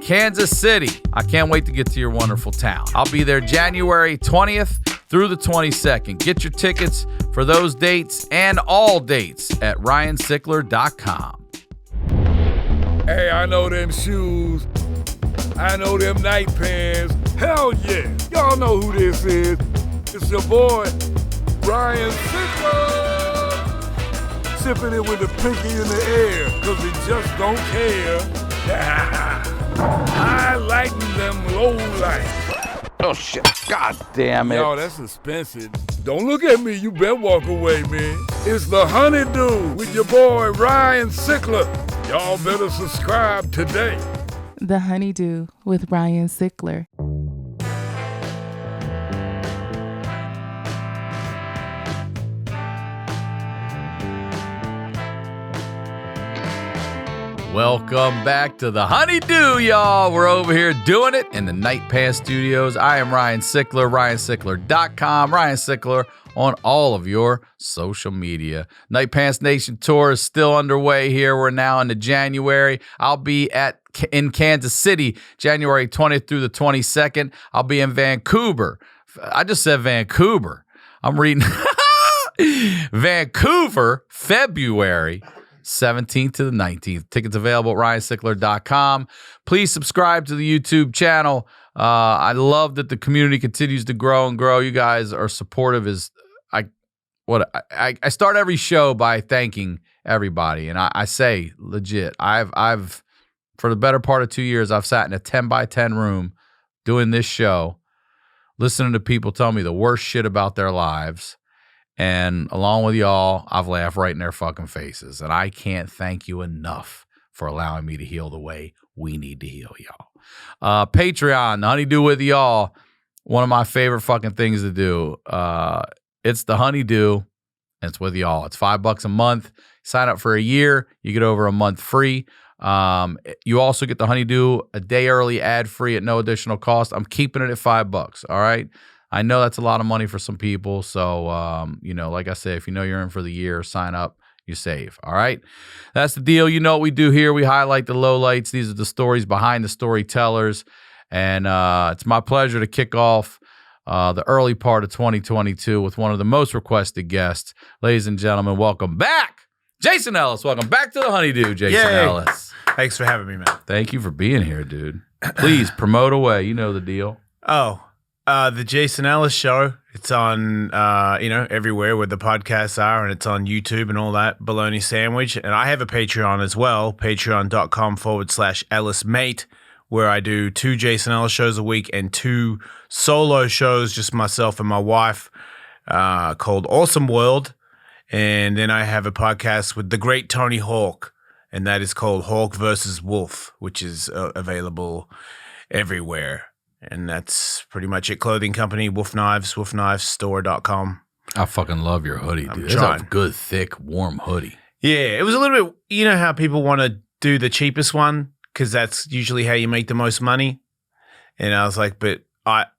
Kansas City. I can't wait to get to your wonderful town. I'll be there January 20th through the 22nd. Get your tickets for those dates and all dates at ryansickler.com. Hey, I know them shoes. I know them night pants. Hell yeah. Y'all know who this is. It's your boy, Ryan Sickler. Sipping it with the pinky in the air, cause we just don't care. Highlighting them lowlights. Oh, shit. God damn it. Yo, that's expensive. Don't look at me. You better walk away, man. It's the HoneyDew with your boy, Ryan Sickler. Y'all better subscribe today. The HoneyDew with Ryan Sickler. Welcome back to the HoneyDew, y'all. We're over here doing it in the Night Pants Studios. I am Ryan Sickler, ryansickler.com, Ryan Sickler on all of your social media. Night Pants Nation tour is still underway here. We're now into January. I'll be in Kansas City, January 20th through the 22nd. I'll be in Vancouver. I just said Vancouver. I'm reading Vancouver, February 17th to the 19th. Tickets available at ryansickler.com. Please subscribe to the YouTube channel. I love that the community continues to grow and grow. You guys are supportive. I start every show by thanking everybody, and I say legit. I've for the better part of 2 years, I've sat in a 10 by 10 room doing this show, listening to people tell me the worst shit about their lives. And along with y'all, I've laughed right in their fucking faces. And I can't thank you enough for allowing me to heal the way we need to heal, y'all. Patreon, the HoneyDew with y'all. One of my favorite fucking things to do. It's the HoneyDew, and it's with y'all. It's $5 a month. Sign up for a year. You get over a month free. You also get the HoneyDew a day early, ad-free at no additional cost. I'm keeping it at $5, all right? I know that's a lot of money for some people. So, like I said, if you know you're in for the year, sign up, you save. All right. That's the deal. You know what we do here. We highlight the lowlights. These are the stories behind the storytellers. And it's my pleasure to kick off the early part of 2022 with one of the most requested guests. Ladies and gentlemen, welcome back, Jason Ellis. Welcome back to the HoneyDew, Jason Ellis. Thanks for having me, man. Thank you for being here, dude. Please promote away. You know the deal. The Jason Ellis Show. It's on, everywhere where the podcasts are, and it's on YouTube and all that bologna sandwich. And I have a Patreon as well, patreon.com/EllisMate, where I do 2 Jason Ellis shows a week and 2 solo shows, just myself and my wife, called Awesome World. And then I have a podcast with the great Tony Hawk, and that is called Hawk versus Wolf, which is available everywhere. And that's pretty much it. Clothing company, Wolf Knives, wolfknivesstore.com. I fucking love your hoodie, dude. It's a good, thick, warm hoodie. Yeah, it was a little bit, you know how people want to do the cheapest one? Because that's usually how you make the most money. And I was like, but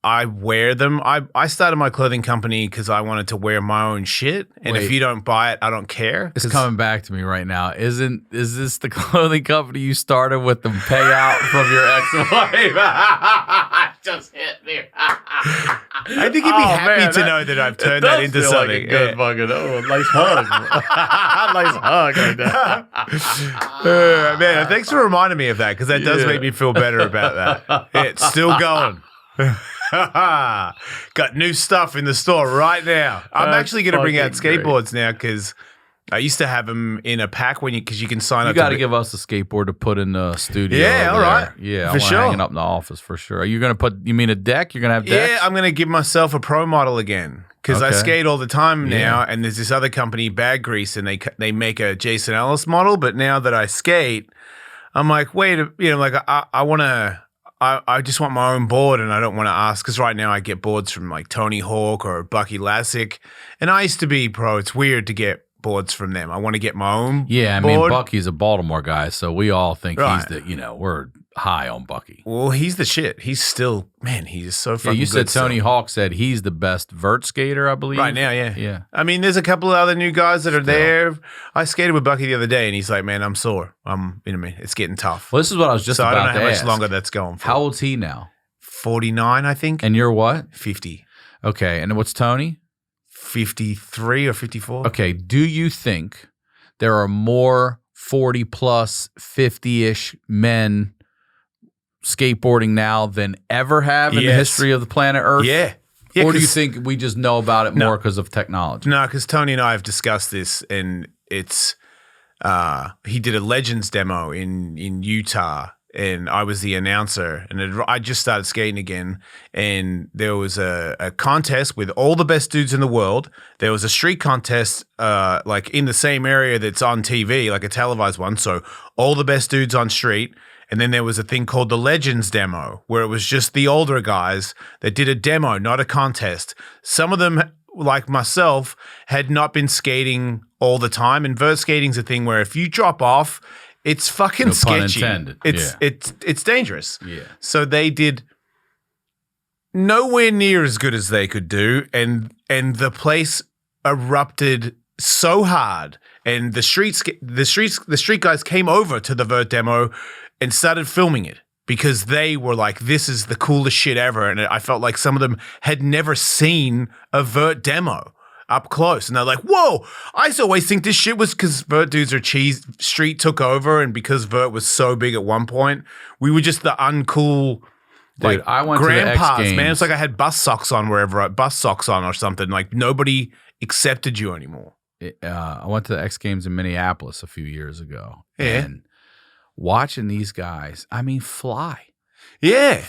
I wear them. I started my clothing company because I wanted to wear my own shit. And if you don't buy it, I don't care. It's coming back to me right now. Is this the clothing company you started with the payout from your ex-wife? Just hit me. I think you'd be happy to know that I've turned that into something. Like a good fucking nice hug. Nice hug right there. Man, thanks for reminding me of that, because that does make me feel better about that. It's still going. Got new stuff in the store right now. I'm actually going to bring out skateboards now, because I used to have them in a pack because you can sign up. You got to give us a skateboard to put in the studio. Yeah, all right. Yeah, for sure. Hanging up in the office for sure. Are you going to put? You mean a deck? You're going to have decks? Yeah, I'm going to give myself a pro model again, because I skate all the time now, and there's this other company, Bag Grease, and they make a Jason Ellis model. But now that I skate, I'm like, wait, I want to. I just want my own board, and I don't want to ask, because right now I get boards from like Tony Hawk or Bucky Lassick, and I used to be pro. It's weird to get boards from them. I want to get my own board. Bucky's a Baltimore guy, so we all think he's the, we're high on Bucky. Well, he's the shit. He's still, man, he is so fucking Yeah, you said good Tony still. Hawk said he's the best vert skater, I believe. Right now, yeah. Yeah. I mean, there's a couple of other new guys that are there. I skated with Bucky the other day, and he's like, man, I'm sore. It's getting tough. Well, this is what I was just so I about don't know to how ask. much longer that's going for. How old's he now? 49, I think. And you're what? 50. Okay. And what's Tony? 53 or 54. Okay. Do you think there are more 40 plus, 50-ish men skateboarding now than ever have in the history of the planet Earth? Yeah. Or do you think we just know about it more because of technology? No, because Tony and I have discussed this, and it's he did a Legends demo in Utah, and I was the announcer, and I just started skating again, and there was a contest with all the best dudes in the world. There was a street contest like in the same area that's on TV, like a televised one, so all the best dudes on street. And then there was a thing called the Legends demo, where it was just the older guys that did a demo, not a contest. Some of them, like myself, had not been skating all the time. And vert skating's a thing where if you drop off, it's fucking No pun sketchy. intended. It's dangerous. Yeah. So they did nowhere near as good as they could do, and the place erupted so hard. And the street guys came over to the vert demo and started filming it because they were like, this is the coolest shit ever. And I felt like some of them had never seen a vert demo up close. And they're like, whoa, I used to always think this shit was because vert dudes are cheese. Street took over, and because vert was so big at one point, we were just the uncool Dude, I went to the X grandpas, Games. man. It's like I had bus socks on or something. Like nobody accepted you anymore. I went to the X Games in Minneapolis a few years ago. Yeah. And watching these guys, I mean, fly. Yeah.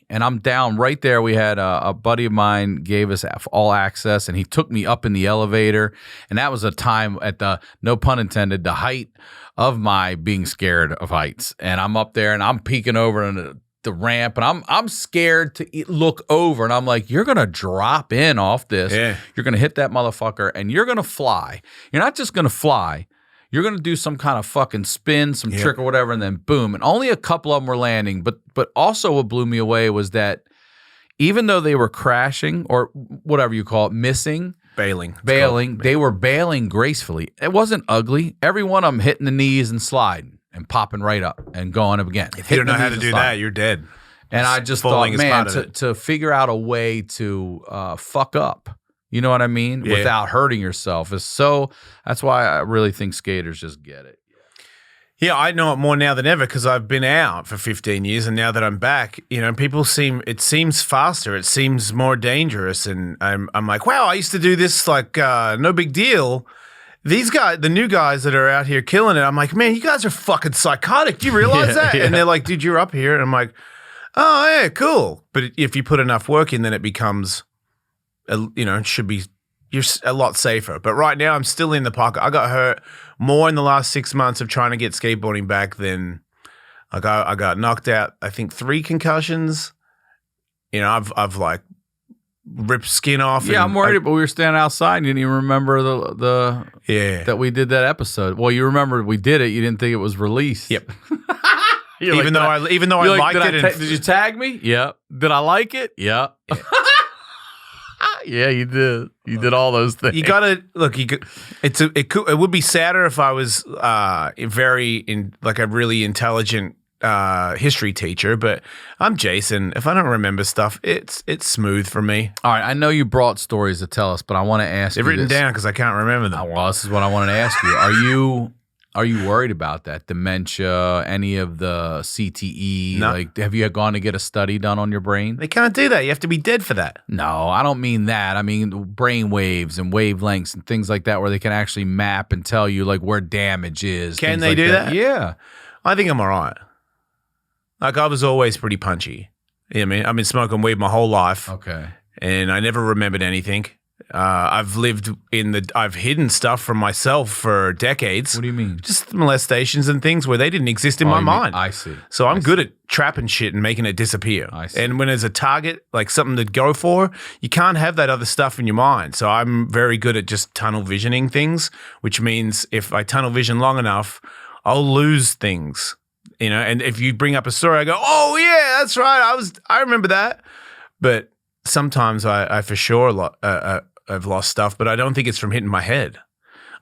And I'm down right there. We had a buddy of mine gave us all access, and he took me up in the elevator. And that was a time at the, no pun intended, the height of my being scared of heights. And I'm up there and I'm peeking over in the ramp, and I'm scared to look over. And I'm like, you're going to drop in off this. Yeah. You're going to hit that motherfucker, and you're going to fly. You're not just going to fly. You're going to do some kind of fucking spin, some trick or whatever, and then boom. And only a couple of them were landing. But also what blew me away was that even though they were crashing or whatever you call it, missing, Bailing, they were bailing gracefully. It wasn't ugly. Every one of them hitting the knees and sliding and popping right up and going up again. If you don't know how to do that, you're dead. And I just Falling thought, is man, part of it. to figure out a way to fuck up, you know what I mean, Yeah. without hurting yourself is so. That's why I really think skaters just get it. Yeah, I know it more now than ever because I've been out for 15 years, and now that I'm back, people it seems faster, it seems more dangerous, and I'm like, wow, I used to do this like no big deal. These guys, the new guys that are out here killing it, I'm like, man, you guys are fucking psychotic. Do you realize that? Yeah. And they're like, dude, you're up here, and I'm like, oh yeah, cool. But if you put enough work in, then it becomes, it should be. You're a lot safer. But right now, I'm still in the pocket. I got hurt more in the last 6 months of trying to get skateboarding back than I got knocked out. I think 3 concussions. I've like ripped skin off. Yeah, I'm worried, but we were standing outside and you didn't even remember the that we did that episode. Well, you remembered we did it. You didn't think it was released. Yep. Even though I liked it. did you tag me? Yep. Did I like it? Yep. Yeah, you did. You did all those things. You gotta look. It would be sadder if I was a really intelligent history teacher, but I'm Jason. If I don't remember stuff, it's smooth for me. All right, I know you brought stories to tell us, but I want to ask you They're written this. down because I can't remember them. Well, this is what I wanted to ask you. Are you worried about that? Dementia, any of the CTE? No. Like, have you gone to get a study done on your brain? They can't do that. You have to be dead for that. No, I don't mean that. I mean brain waves and wavelengths and things like that where they can actually map and tell you like where damage is. Can things they like do that? Yeah. I think I'm all right. Like, I was always pretty punchy. You know what I mean? I've been smoking weed my whole life. Okay. And I never remembered anything. I've hidden stuff from myself for decades. What do you mean? Just molestations and things where they didn't exist in my mind. I see. So I'm good at trapping shit and making it disappear. I see. And when there's a target, like something to go for, you can't have that other stuff in your mind. So I'm very good at just tunnel visioning things, which means if I tunnel vision long enough, I'll lose things and if you bring up a story, I go, oh yeah, that's right. I remember that. But sometimes I for sure I've lost stuff, but I don't think it's from hitting my head.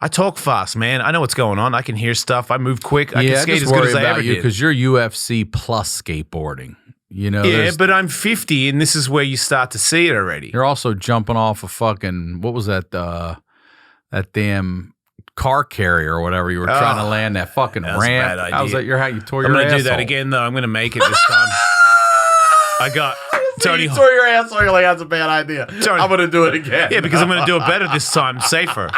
I talk fast, man. I know what's going on. I can hear stuff. I move quick. I can skate as good as I ever did. Because you're UFC plus skateboarding. Yeah, but I'm 50, and this is where you start to see it already. You're also jumping off a fucking, what was that? That damn car carrier or whatever. You were trying to land that fucking ramp. A bad idea. How was that? You tore your asshole. I'm going to do that again, though. I'm going to make it this time. I got Tony. You tore your asshole. You're like, that's a bad idea. I'm going to do it again. Yeah, because I'm going to do it better this time, safer.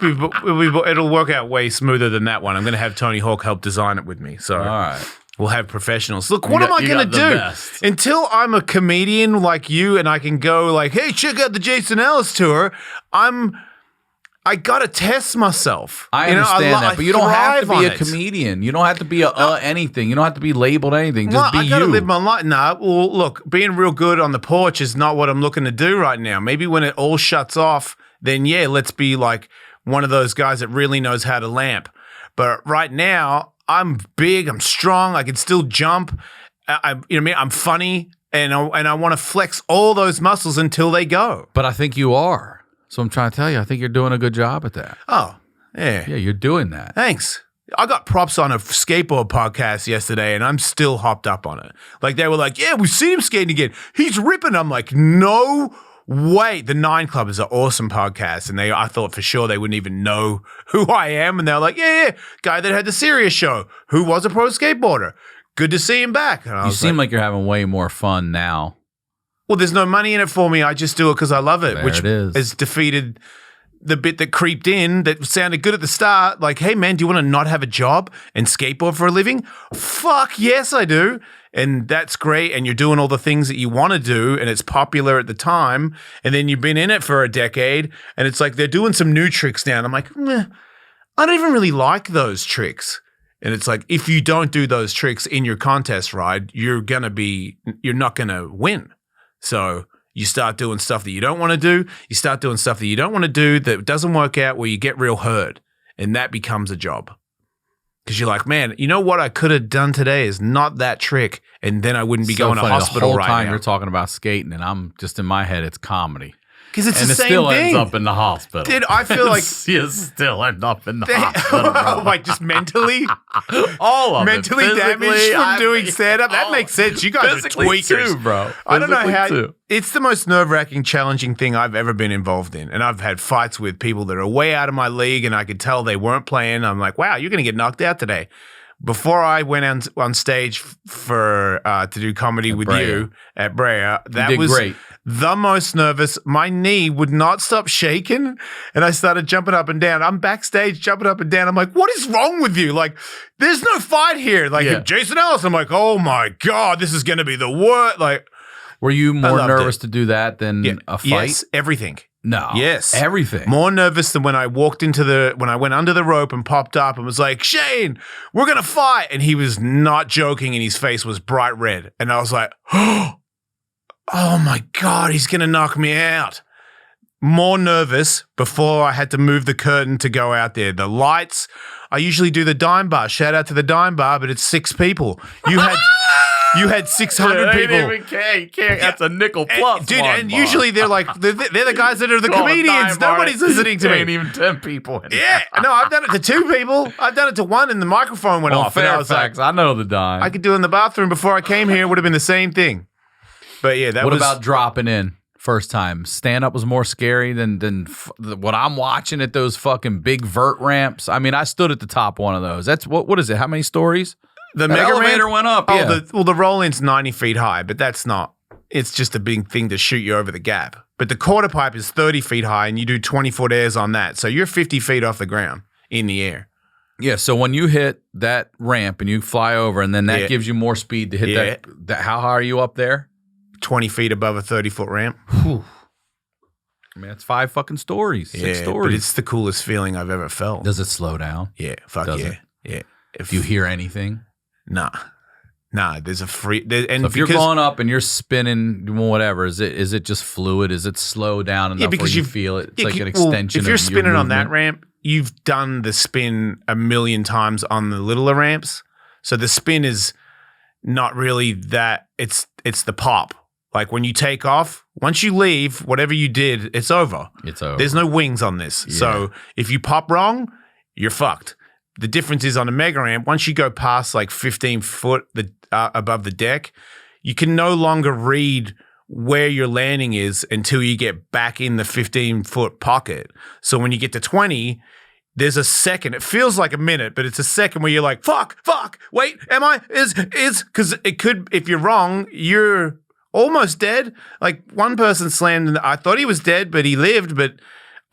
It'll work out way smoother than that one. I'm going to have Tony Hawk help design it with me. So, all right. We'll have professionals. Look, what am I going to do? Best. Until I'm a comedian like you and I can go like, hey, check out the Jason Ellis tour, I got to test myself. I understand that, but you don't have to be a comedian. You don't have to be anything. You don't have to be labeled anything. Just be you. I got to live my life. Nah, well, look, being real good on the porch is not what I'm looking to do right now. Maybe when it all shuts off, then yeah, let's be like one of those guys that really knows how to lamp. But right now, I'm big, I'm strong, I can still jump. I'm funny, and I want to flex all those muscles until they go. But I think you are. So I'm trying to tell you, I think you're doing a good job at that. Oh, yeah. Yeah, you're doing that. Thanks. I got props on a skateboard podcast yesterday, and I'm still hopped up on it. Like, they were like, yeah, we've seen him skating again. He's ripping. I'm like, no way. The 9 Club is an awesome podcast, and I thought for sure they wouldn't even know who I am, and they're like, yeah, guy that had the Serious Show, who was a pro skateboarder. Good to see him back. You seem like you're having way more fun now. Well, there's no money in it for me. I just do it because I love it, There which it is. has defeated the bit that creeped in that sounded good at the start. Like, hey, man, do you want to not have a job and skateboard for a living? Fuck yes, I do. And that's great. And you're doing all the things that you want to do, and it's popular at the time. And then you've been in it for a decade, and it's like they're doing some new tricks now. And I'm like, I don't even really like those tricks. And it's like, if you don't do those tricks in your contest ride, you're not going to win. So you start doing stuff that you don't want to do. You start doing stuff that you don't want to do that doesn't work out, where you get real hurt, and that becomes a job. Because you're like, man, you know what I could have done today is not that trick, and then I wouldn't be going to hospital right now. The whole time you're talking about skating, and I'm just in my head, it's comedy. Because it's the same thing. And it still ends up in the hospital. Dude, I feel like you still end up in the hospital. Like just mentally? All of mentally it. Damaged from doing stand-up? That makes sense. You guys are tweakers. Too, bro. I don't know how. It's the most nerve-wracking, challenging thing I've ever been involved in. And I've had fights with people that are way out of my league, and I could tell they weren't playing. I'm like, wow, you're going to get knocked out today. Before I went on stage for to do comedy with you at Brea, that was great. The most nervous. My knee would not stop shaking, and I started jumping up and down. I'm backstage jumping up and down. I'm like, what is wrong with you? Like, there's no fight here. Like, Jason Ellis, I'm like, oh my God, this is going to be the worst. Like, were you more nervous to do that than a fight? Yes, everything. No. Yes. Everything. More nervous than when I went under the rope and popped up and was like, Shane, we're going to fight. And he was not joking, and his face was bright red. And I was like, oh my God, he's going to knock me out. More nervous before I had to move the curtain to go out there. The lights, I usually do the Dime Bar. Shout out to the Dime Bar, but it's 6 people. You had 600 people. You can't. That's a nickel plus, dude. And usually they're like they're the guys that are the comedians. Nobody's listening to me. Ain't even 10 people. Yeah, no, I've done it to 2 people. I've done it to 1, and the microphone went off. Fairfax, I know the Dime. I could do it in the bathroom before I came here. It would have been the same thing. But yeah, What about dropping in first time? Stand up was more scary than what I'm watching at those fucking big vert ramps. I mean, I stood at the top one of those. That's what is it? How many stories? The mega elevator went up. Yeah. The roll-in's 90 feet high, but that's not. It's just a big thing to shoot you over the gap. But the quarter pipe is 30 feet high, and you do 20-foot airs on that. So you're 50 feet off the ground in the air. Yeah, so when you hit that ramp and you fly over, and then that gives you more speed to hit that. How high are you up there? 20 feet above a 30-foot ramp. Whew. I mean, it's 5 fucking stories. 6 stories. But it's the coolest feeling I've ever felt. Does it slow down? Yeah, fuck Does yeah. it? Yeah. If you hear anything? Nah, there's a free. So if you're going up and you're spinning, whatever, is it just fluid? Is it slow down enough where you feel it? It's like an extension. If you're spinning your on that ramp, you've done the spin a million times on the littler ramps. So the spin is not really that. It's the pop. Like when you take off, once you leave, whatever you did, it's over. It's over. There's no wings on this. Yeah. So if you pop wrong, you're fucked. The difference is on a mega ramp, once you go past like 15 foot above the deck, you can no longer read where your landing is until you get back in the 15-foot pocket. So when you get to 20, there's a second. It feels like a minute, but it's a second where you're like, fuck, wait, am I? Because it could, if you're wrong, you're almost dead. Like one person slammed, and I thought he was dead, but he lived, but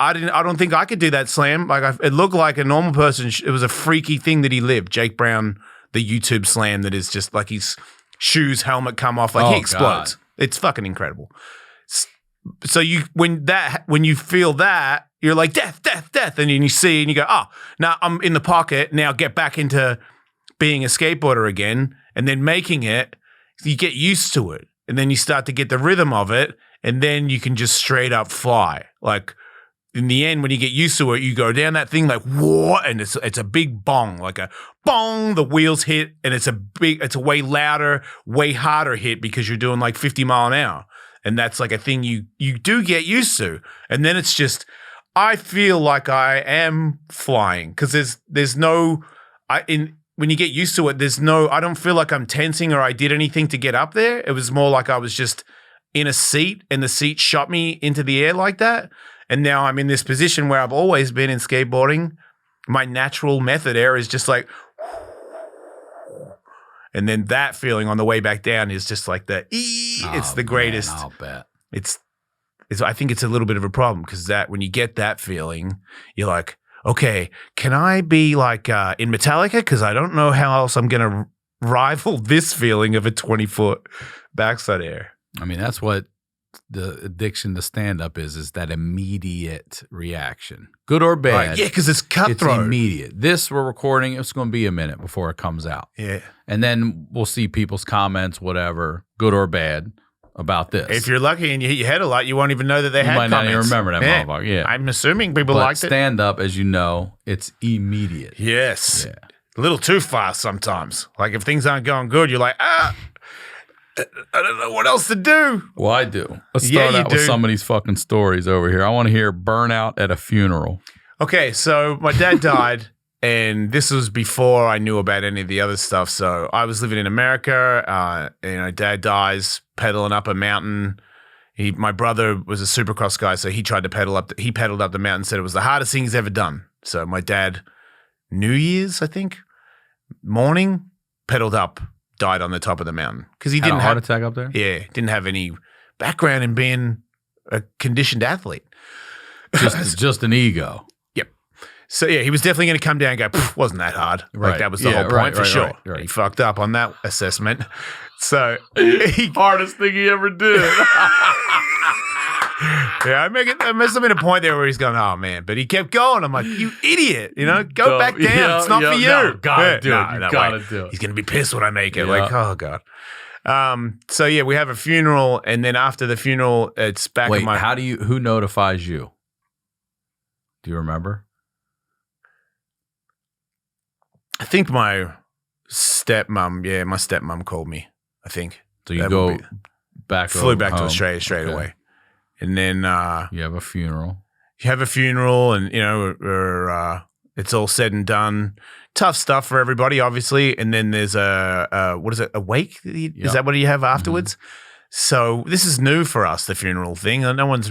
I don't think I could do that slam. Like it looked like a normal person. It was a freaky thing that he lived. Jake Brown, the YouTube slam that is just like his shoes, helmet come off, like he explodes. God. It's fucking incredible. So when you feel that, you're like death, and then you see and you go, oh, now I'm in the pocket. Now get back into being a skateboarder again, and then making it. You get used to it, and then you start to get the rhythm of it, and then you can just straight up fly. Like in the end, when you get used to it, you go down that thing like whoa, and it's a big bong, like a bong. The wheels hit, and it's a way louder, way harder hit because you're doing like 50 mile an hour. And that's like a thing you do get used to. And then it's just, I feel like I am flying because there's no, when you get used to it, I don't feel like I'm tensing or I did anything to get up there. It was more like I was just in a seat and the seat shot me into the air like that. And now I'm in this position where I've always been in skateboarding. My natural method air is just like, and then that feeling on the way back down is just like it's the greatest. Man, I'll bet. I think it's a little bit of a problem because that when you get that feeling, you're like, okay, can I be like in Metallica? Because I don't know how else I'm going to rival this feeling of a 20-foot backside air. I mean, that's what the addiction to stand-up is that immediate reaction. Good or bad. Right. Yeah, because it's cutthroat. It's immediate. This we're recording, it's going to be a minute before it comes out. Yeah. And then we'll see people's comments, whatever, good or bad, about this. If you're lucky and you hit your head a lot, you won't even know that they had comments. You might not even remember that motherfucker. Yeah. I'm assuming people liked it. Stand-up, as you know, it's immediate. Yes. Yeah. A little too fast sometimes. Like if things aren't going good, you're like, I don't know what else to do. Well, I do. Let's start out with some of these fucking stories over here. I want to hear burnout at a funeral. Okay, so my dad died, and this was before I knew about any of the other stuff. So I was living in America, and dad dies pedaling up a mountain. My brother was a supercross guy, so he tried to pedaled up the mountain, said it was the hardest thing he's ever done. So my dad, New Year's, I think, morning, pedaled up. Died on the top of the mountain because he didn't have a heart attack up there. Yeah, didn't have any background in being a conditioned athlete. Just an ego. Yep. So yeah, he was definitely going to come down and go, wasn't that hard? Right. Like that was the whole point for sure. Right. He fucked up on that assessment. So hardest thing he ever did. Yeah, I must have been a point there where he's going, oh man, but he kept going. I'm like, you idiot, go back down. Yeah, it's not for you. No, gotta do it. You gotta do it. He's gonna be pissed when I make it. Like, oh god. So yeah, we have a funeral, and then after the funeral, it's back. Wait, in my. Who notifies you? Do you remember? I think my stepmom. Yeah, my stepmom called me. I think. So you go back. Flew back home. to Australia straight away. And then you have a funeral. You have a funeral, and it's all said and done. Tough stuff for everybody, obviously. And then there's a wake? Is that what you have afterwards? Mm-hmm. So this is new for us, the funeral thing. No one's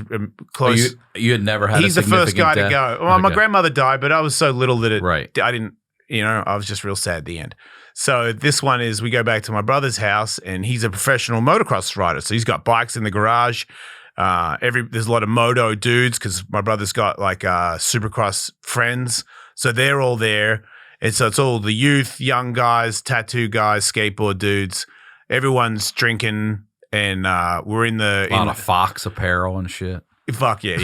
close. You had never had. He's the first guy to go. Well, my grandmother died, but I was so little that I didn't. I was just real sad at the end. So this one is we go back to my brother's house, and he's a professional motocross rider. So he's got bikes in the garage. There's a lot of moto dudes because my brother's got like supercross friends, so they're all there, and so it's all the youth, young guys, tattoo guys, skateboard dudes. Everyone's drinking, and we're in the a lot of Fox apparel and shit. Fuck yeah,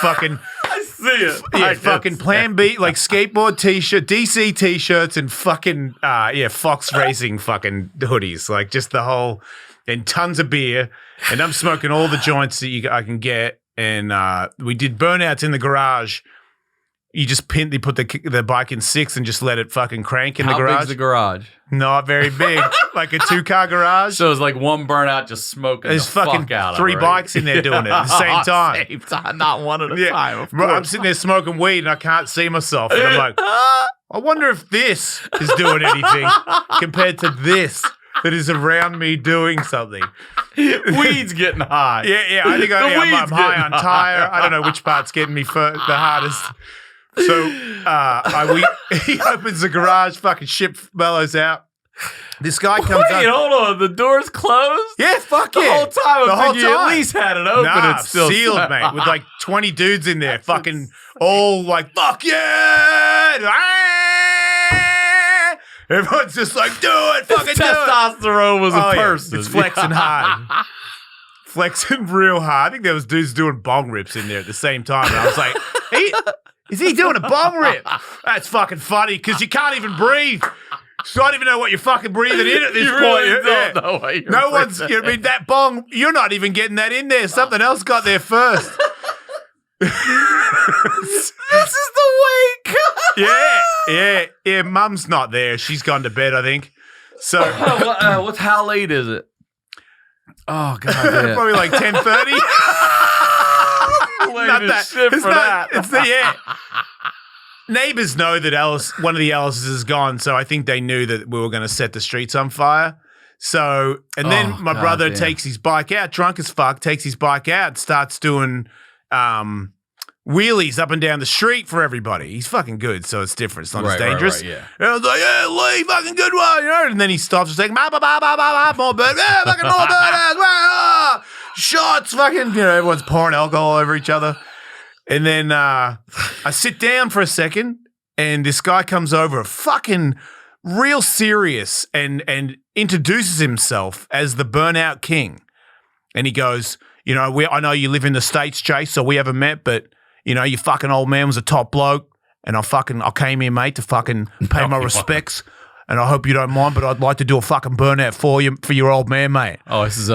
fucking. I see it. Yeah, fucking Plan B, like skateboard t-shirt, DC t-shirts, and fucking Fox Racing fucking hoodies, like just the whole. And tons of beer, and I'm smoking all the joints that I can get. And we did burnouts in the garage, You just you put the bike in 6 and just let it fucking crank in the garage. How big's the garage? Not very big, like a 2-car garage. So it's like one burnout just smoking There's the fucking fuck out 3 of it, right? bikes in there doing it at the same time. Same time, not one at a time. Of Bro, I'm course. sitting there smoking weed and I can't see myself. And I'm like, I wonder if this is doing anything compared to this that is around me doing something. Weed's getting high. Yeah. I think I'm high on tire. I don't know which part's getting me the hardest. So he opens the garage, fucking shit bellows out. This guy comes up. Wait, hold on. The door's closed? Yeah, fuck the yeah. Whole time. The whole You time. at least had it open. Nah, It's still sealed, mate, with like 20 dudes in there, fucking all like, fuck yeah! Everyone's just like, do it, fucking do it. Testosterone was a person. It's flexing hard. Flexing real hard. I think there was dudes doing bong rips in there at the same time. And I was like, is he doing a bong rip? That's fucking funny because you can't even breathe. So I don't even know what you're fucking breathing in at this point. Really don't know what you're no one's, I mean, that bong, you're not even getting that in there. Something else got there first. This is the wake. Yeah. Mum's not there. She's gone to bed, I think. So, how late is it? Oh god, probably like 10:30. Not that shit for that. It's Neighbors know that one of the Ellises is gone, so I think they knew that we were going to set the streets on fire. So, and then my brother takes his bike out, drunk as fuck, takes his bike out, starts doing wheelies up and down the street for everybody. He's fucking good, so it's different. It's not as dangerous. Right, yeah. And I was like, yeah, Lee, fucking good one, you know? And then he stops and saying, more bird, yeah, fucking more bird, shots, fucking, everyone's pouring alcohol over each other. And then I sit down for a second, and this guy comes over, fucking real serious, and introduces himself as the Burnout King. And he goes, I know you live in the States, Chase, so we haven't met, but, your fucking old man was a top bloke, and I came here, mate, to fucking pay my respects. And I hope you don't mind, but I'd like to do a fucking burnout for your old man, mate. Oh, this is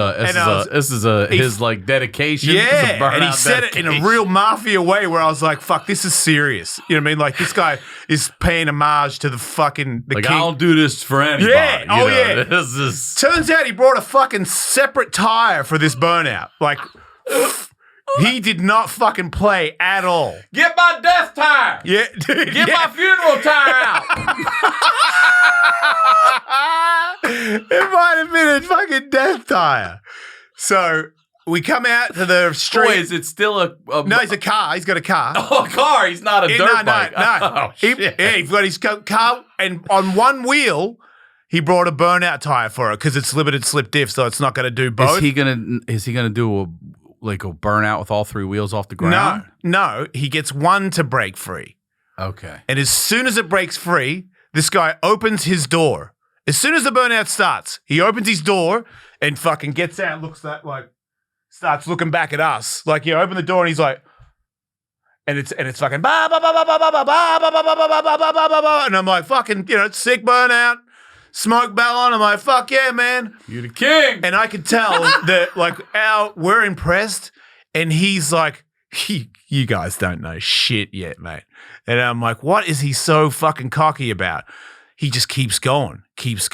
his like dedication. Yeah, and he said it in a real mafia way where I was like, "Fuck, this is serious." You know what I mean? Like this guy is paying homage to the king. I don't do this for anybody. Yeah, yeah. This is. Turns out he brought a fucking separate tire for this burnout. Like. He did not fucking play at all. Get my death tire. Yeah, dude. Get my funeral tire out. It might have been a fucking death tire. So we come out to the street. Boy, is it still a No, he's a car. He's got a car. Oh, a car. He's not a dirt bike. No. Oh, shit. He's got his car, and on one wheel, he brought a burnout tire for it because it's limited slip diff, so it's not going to do both. Is he gonna do a burnout with all 3 wheels off the ground? No. He gets one to break free. Okay. And as soon as it breaks free, this guy opens his door. As soon as the burnout starts, he opens his door and fucking gets out and starts looking back at us. Like, you open the door and he's like, and it's fucking ba ba ba ba ba ba ba ba ba ba ba ba ba ba ba ba, and I'm like, fucking, it's sick burnout. Smoke ballon. I'm like, fuck yeah, man. You're the king. And I could tell that, we're impressed. And he's like, you guys don't know shit yet, mate. And I'm like, what is he so fucking cocky about? He just keeps going. This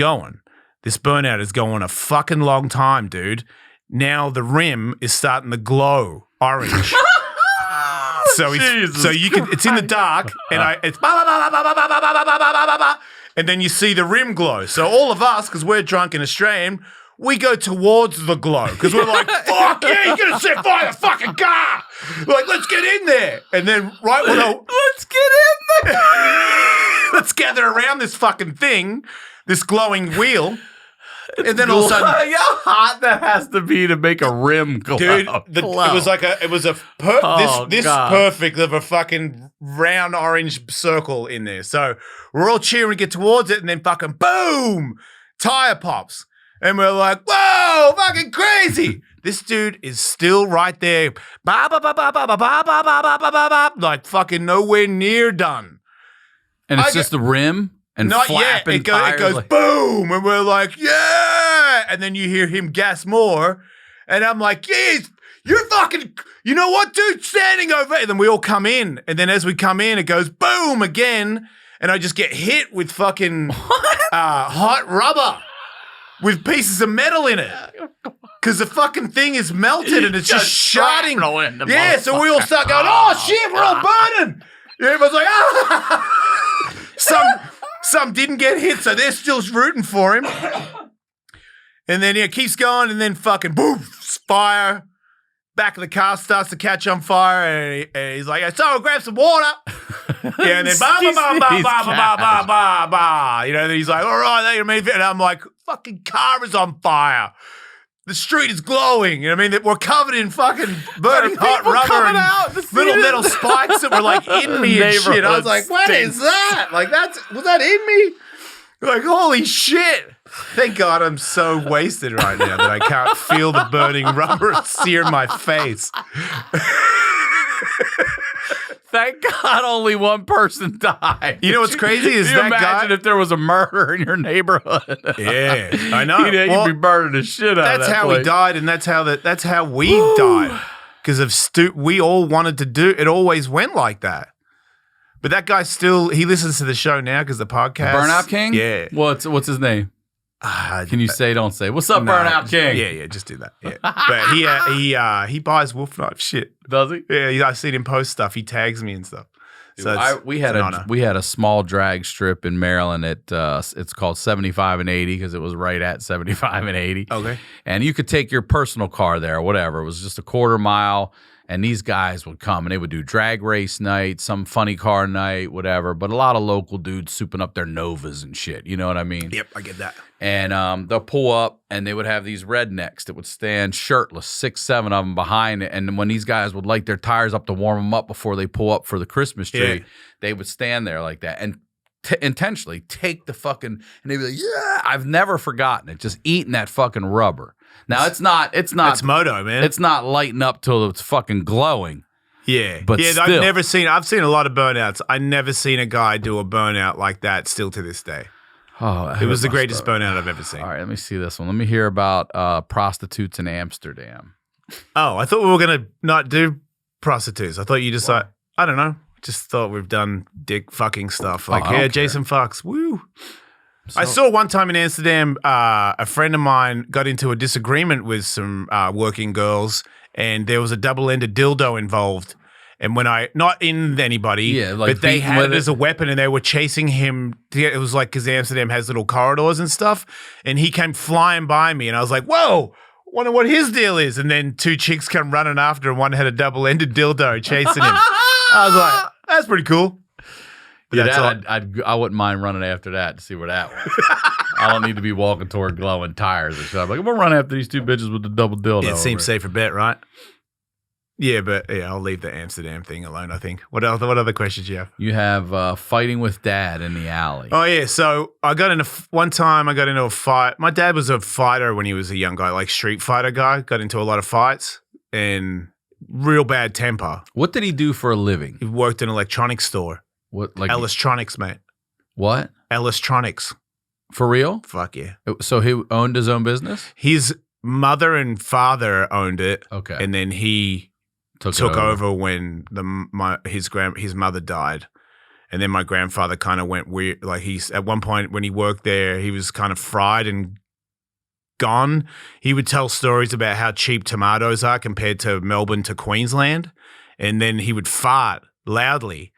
burnout is going a fucking long time, dude. Now the rim is starting to glow orange. So it's in the dark, and it's ba ba ba ba ba ba ba ba ba ba ba ba. And then you see the rim glow. So all of us, because we're drunk and Australian, we go towards the glow because we're like, fuck yeah, you're going to set fire to the fucking car. Like, let's get in there. And then let's get in there. Let's gather around this fucking thing, this glowing wheel. And then all of a sudden, how hot that has to be to make a rim glow. Dude, it was perfect of a fucking round orange circle in there. So we're all cheering to get towards it, and then fucking boom, tire pops. And we're like, whoa, fucking crazy. This dude is still right there. Ba ba ba ba ba ba ba ba ba ba ba ba, like fucking nowhere near done. And it's just the rim? And not yet. It goes boom, and we're like, yeah. And then you hear him gas more, And I'm like, yes, you're fucking, you know what, dude, standing over. And then we all come in. And then as we come in, it goes boom again. And I just get hit with fucking hot rubber with pieces of metal in it. Because the fucking thing is melted and it's just sharding. Yeah, so we all start going, oh shit, we're all burning. And everyone's like, ah. Some didn't get hit, so they're still rooting for him. And then it keeps going, and then fucking boom, fire. Back of the car starts to catch on fire, and he's like, so grab some water. Yeah, and then bah, bah, bah, bah, bah, bah, bah, bah, bah. You know, and he's like, all right, and I'm like, fucking car is on fire. The street is glowing. You know what I mean? We're covered in fucking burning hot rubber and little metal spikes that were like in me and shit. I was like, what is that? Like, was that in me? Like, holy shit. Thank God I'm so wasted right now that I can't feel the burning rubber sear my face. Thank God only one person died. You know what's crazy is Can you that guy. imagine if there was a murder in your neighborhood? Yeah, I know. You'd be burning the shit out of that That's how place. he died, and that's how we died. Because of we all wanted to do it. Always went like that. But that guy he listens to the show now because the podcast. Burnout King? Yeah. What's his name? Can you say? Don't say. What's up, Burnout King? Yeah, just do that. Yeah. But he buys wolf knife shit. Does he? Yeah, I've seen him post stuff. He tags me and stuff. So we had a small drag strip in Maryland at it's called 75 and 80 because it was right at 75 and 80. Okay. And you could take your personal car there or whatever. It was just a quarter mile. And these guys would come and they would do drag race night, some funny car night, whatever. But a lot of local dudes souping up their Novas and shit. You know what I mean? Yep, I get that. And they'll pull up and they would have these rednecks that would stand shirtless, 6, 7 of them behind it. And when these guys would light their tires up to warm them up before they pull up for the Christmas tree, they would stand there like that and intentionally take the fucking, and they'd be like, yeah, I've never forgotten it. Just eating that fucking rubber. Now it's not. It's moto, man. It's not lighting up till it's fucking glowing. Yeah, but yeah. still. I've seen a lot of burnouts. I never seen a guy do a burnout like that. Still to this day. Oh, it was the greatest burnout I've ever seen. All right, let me see this one. Let me hear about prostitutes in Amsterdam. Oh, I thought we were gonna not do prostitutes. I thought you just I don't know. Just thought we've done dick fucking stuff. Like, Jason fucks. Woo. I saw one time in Amsterdam, a friend of mine got into a disagreement with some working girls, and there was a double-ended dildo involved. And not in anybody, but they had it as a weapon, and they were chasing him. It was like, because Amsterdam has little corridors and stuff, and he came flying by me, and I was like, whoa, wonder what his deal is. And then 2 chicks come running after, and one had a double-ended dildo chasing him. I was like, that's pretty cool. But I wouldn't mind running after that to see where that was. I don't need to be walking toward glowing tires or something. I'm like, I'm going to run after these 2 bitches with the double dildo. It seems safer bet, right? Yeah, but I'll leave the Amsterdam thing alone, I think. What other questions do you have? You have fighting with dad in the alley. Oh, yeah. So one time I got into a fight. My dad was a fighter when he was a young guy, like street fighter guy. Got into a lot of fights and real bad temper. What did he do for a living? He worked in an electronics store. What, like Ellistronics, mate. What? Ellistronics. For real? Fuck yeah. So he owned his own business? His mother and father owned it. Okay. And then he took over when his mother died. And then my grandfather kind of went weird. Like at one point when he worked there, he was kind of fried and gone. He would tell stories about how cheap tomatoes are compared to Melbourne to Queensland. And then he would fart loudly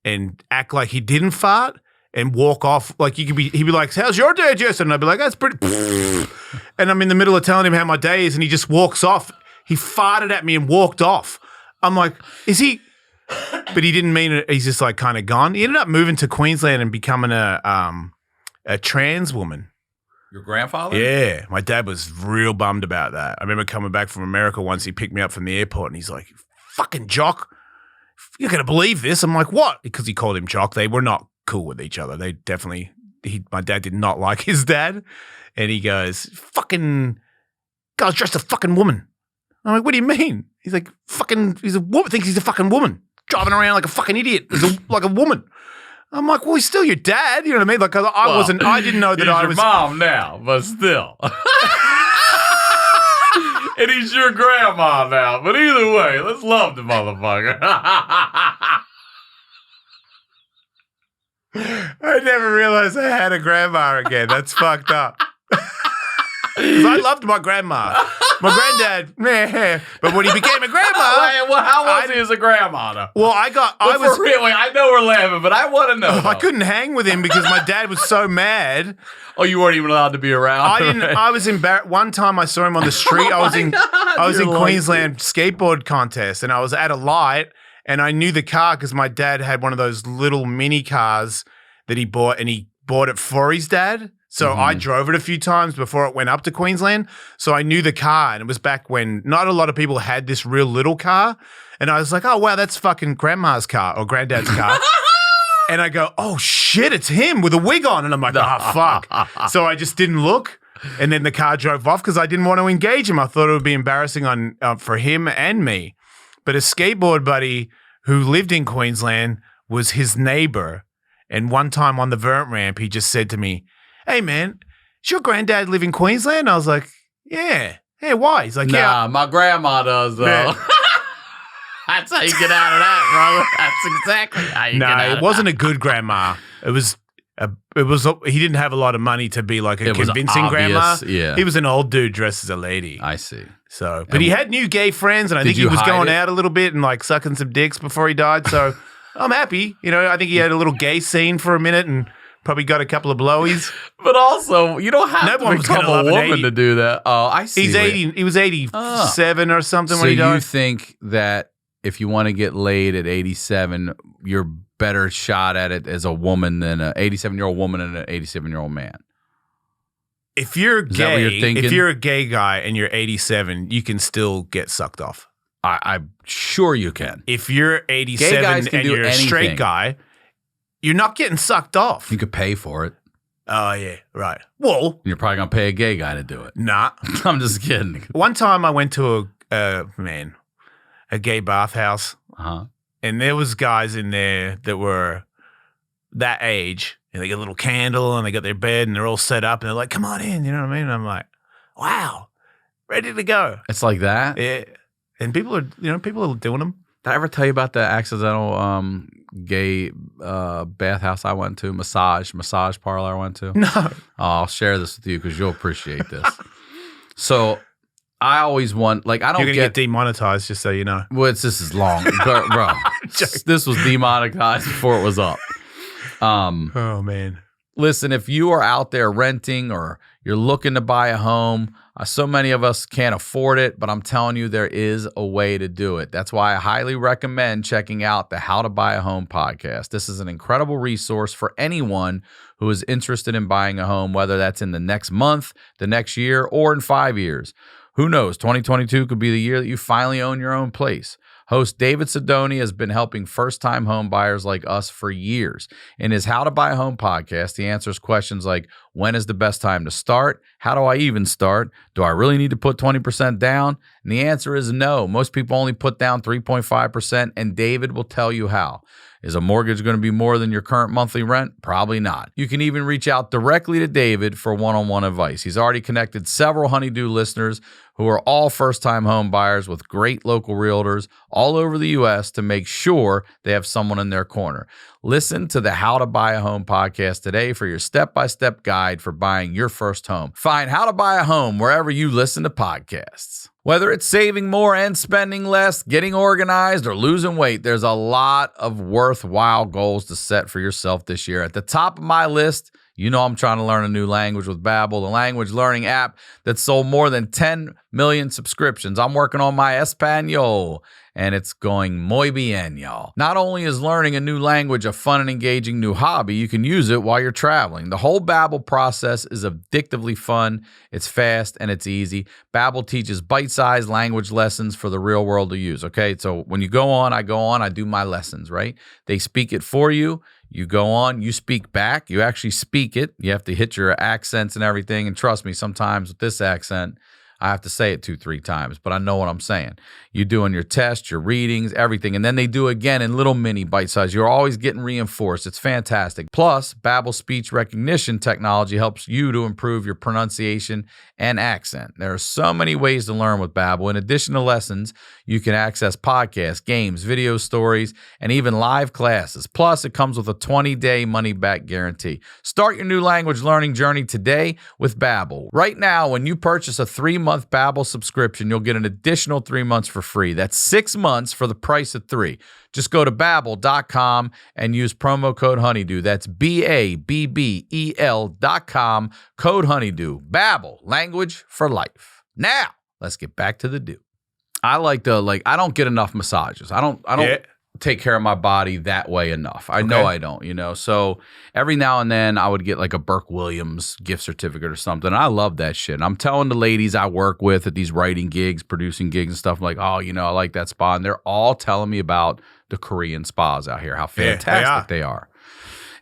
and act like he didn't fart and walk off. Like he'd be like, how's your day, Jason? And I'd be like, that's pretty. And I'm in the middle of telling him how my day is, and he just walks off. He farted at me and walked off. I'm like, is he? But he didn't mean it. He's just like kind of gone. He ended up moving to Queensland and becoming a trans woman. Your grandfather? Yeah. My dad was real bummed about that. I remember coming back from America once. He picked me up from the airport, and he's like, fucking jock. You're going to believe this. I'm like, what? Because he called him jock. They were not cool with each other. They definitely, my dad did not like his dad. And he goes, fucking guy's dressed a fucking woman. I'm like, what do you mean? He's like, he's a woman, thinks he's a fucking woman. Driving around like a fucking idiot, like a woman. I'm like, well, he's still your dad. You know what I mean? Like, I didn't know that I was. Your mom now, but still. And he's your grandma now. But either way, let's love the motherfucker. I never realized I had a grandma again. That's fucked up. 'Cause I loved my grandma. My granddad, meh. But when he became a grandma... Wait, well, how was he as a grandma, though? Well, For real, wait, I know we're laughing, but I want to know. I couldn't hang with him because my dad was so mad. Oh, you weren't even allowed to be around? I didn't. I was embarrassed. One time I saw him on the street. I was in Queensland skateboard contest, and I was at a light, and I knew the car because my dad had one of those little mini cars that he bought, and he bought it for his dad. So I drove it a few times before it went up to Queensland. So I knew the car, and it was back when not a lot of people had this real little car. And I was like, oh, wow, that's fucking grandma's car or granddad's car. And I go, oh, shit, it's him with a wig on. And I'm like, oh, fuck. So I just didn't look. And then the car drove off because I didn't want to engage him. I thought it would be embarrassing for him and me. But a skateboard buddy who lived in Queensland was his neighbor. And one time on the vert ramp, he just said to me, hey, man, does your granddad live in Queensland? I was like, yeah. Hey, why? He's like, yeah. Nah, my grandma does, though. Yeah. That's how you get out of that, brother. That's exactly how you get out of that. No, it wasn't a good grandma. It was he didn't have a lot of money to be like a convincing grandma. Yeah. He was an old dude dressed as a lady. I see. So, but he had new gay friends, and I think he was going out a little bit and like sucking some dicks before he died. So I'm happy. You know, I think he had a little gay scene for a minute and probably got a couple of blowies. But also, you don't have to become a woman to do that. Oh, I see. He's 80. He was 87 or something when he died. So you think that if you want to get laid at 87, you're better shot at it as a woman than an 87-year-old woman and an 87-year-old man? If you're Is that what you're gay, thinking? if you're a gay guy and you're 87, you can still get sucked off. I'm sure you can. If you're 87 and you're a straight guy, you're not getting sucked off. You could pay for it. Oh, yeah, right. Well, You're probably going to pay a gay guy to do it. nah. I'm just kidding. One time I went to a gay bathhouse, and there was guys in there that were that age, and they got a little candle, and they got their bed, and they're all set up, and they're like, come on in, you know what I mean? And I'm like, wow, ready to go. It's like that? Yeah. And people are doing them. Did I ever tell you about the accidental gay bathhouse I went to, massage parlor I went to? No. Oh, I'll share this with you because you'll appreciate this. So I always want, like, I don't You're going to get demonetized, just so you know. Well, this is long, bro. This was demonetized before it was up. Oh, man. Listen, if you are out there renting or you're looking to buy a home, so many of us can't afford it, but I'm telling you, there is a way to do it. That's why I highly recommend checking out the How to Buy a Home podcast. This is an incredible resource for anyone who is interested in buying a home, whether that's in the next month, the next year, or in 5 years. Who knows? 2022 could be the year that you finally own your own place. Host David Sidoni has been helping first-time home buyers like us for years. In his How to Buy a Home podcast, he answers questions like, when is the best time to start? How do I even start? Do I really need to put 20% down? And the answer is no. Most people only put down 3.5%, and David will tell you how. Is a mortgage going to be more than your current monthly rent? Probably not. You can even reach out directly to David for one-on-one advice. He's already connected several HoneyDew listeners who are all first-time home buyers with great local realtors all over the U.S. to make sure they have someone in their corner. Listen to the How to Buy a Home podcast today for your step-by-step guide for buying your first home. Find How to Buy a Home wherever you listen to podcasts. Whether it's saving more and spending less, getting organized, or losing weight, there's a lot of worthwhile goals to set for yourself this year. At the top of my list, you know I'm trying to learn a new language with Babbel, the language learning app that sold more than 10 million subscriptions. I'm working on my Espanol, and it's going muy bien, y'all. Not only is learning a new language a fun and engaging new hobby, you can use it while you're traveling. The whole Babbel process is addictively fun, it's fast, and it's easy. Babbel teaches bite-sized language lessons for the real world to use, okay? So when you go on, I do my lessons, right? They speak it for you. You go on, you speak back, you actually speak it. You have to hit your accents and everything. And trust me, sometimes with this accent, I have to say it 2-3 times, but I know what I'm saying. You're doing your tests, your readings, everything, and then they do again in little mini bite size. You're always getting reinforced. It's fantastic. Plus, Babbel speech recognition technology helps you to improve your pronunciation and accent. There are so many ways to learn with Babbel. In addition to lessons, you can access podcasts, games, video stories, and even live classes. Plus, it comes with a 20-day money-back guarantee. Start your new language learning journey today with Babbel. Right now, when you purchase a 3-month Babbel subscription, you'll get an additional 3 months for free. That's 6 months for the price of 3. Just go to Babbel.com and use promo code HoneyDew. That's BABBEL.com, code HoneyDew. Babbel, language for life. Now, let's get back to the do. I don't get enough massages. I don't take care of my body that way enough. I know I don't, So every now and then I would get like a Burke Williams gift certificate or something. I love that shit. And I'm telling the ladies I work with at these writing gigs, producing gigs and stuff, I'm like, oh, I like that spa. And they're all telling me about the Korean spas out here, how fantastic they are.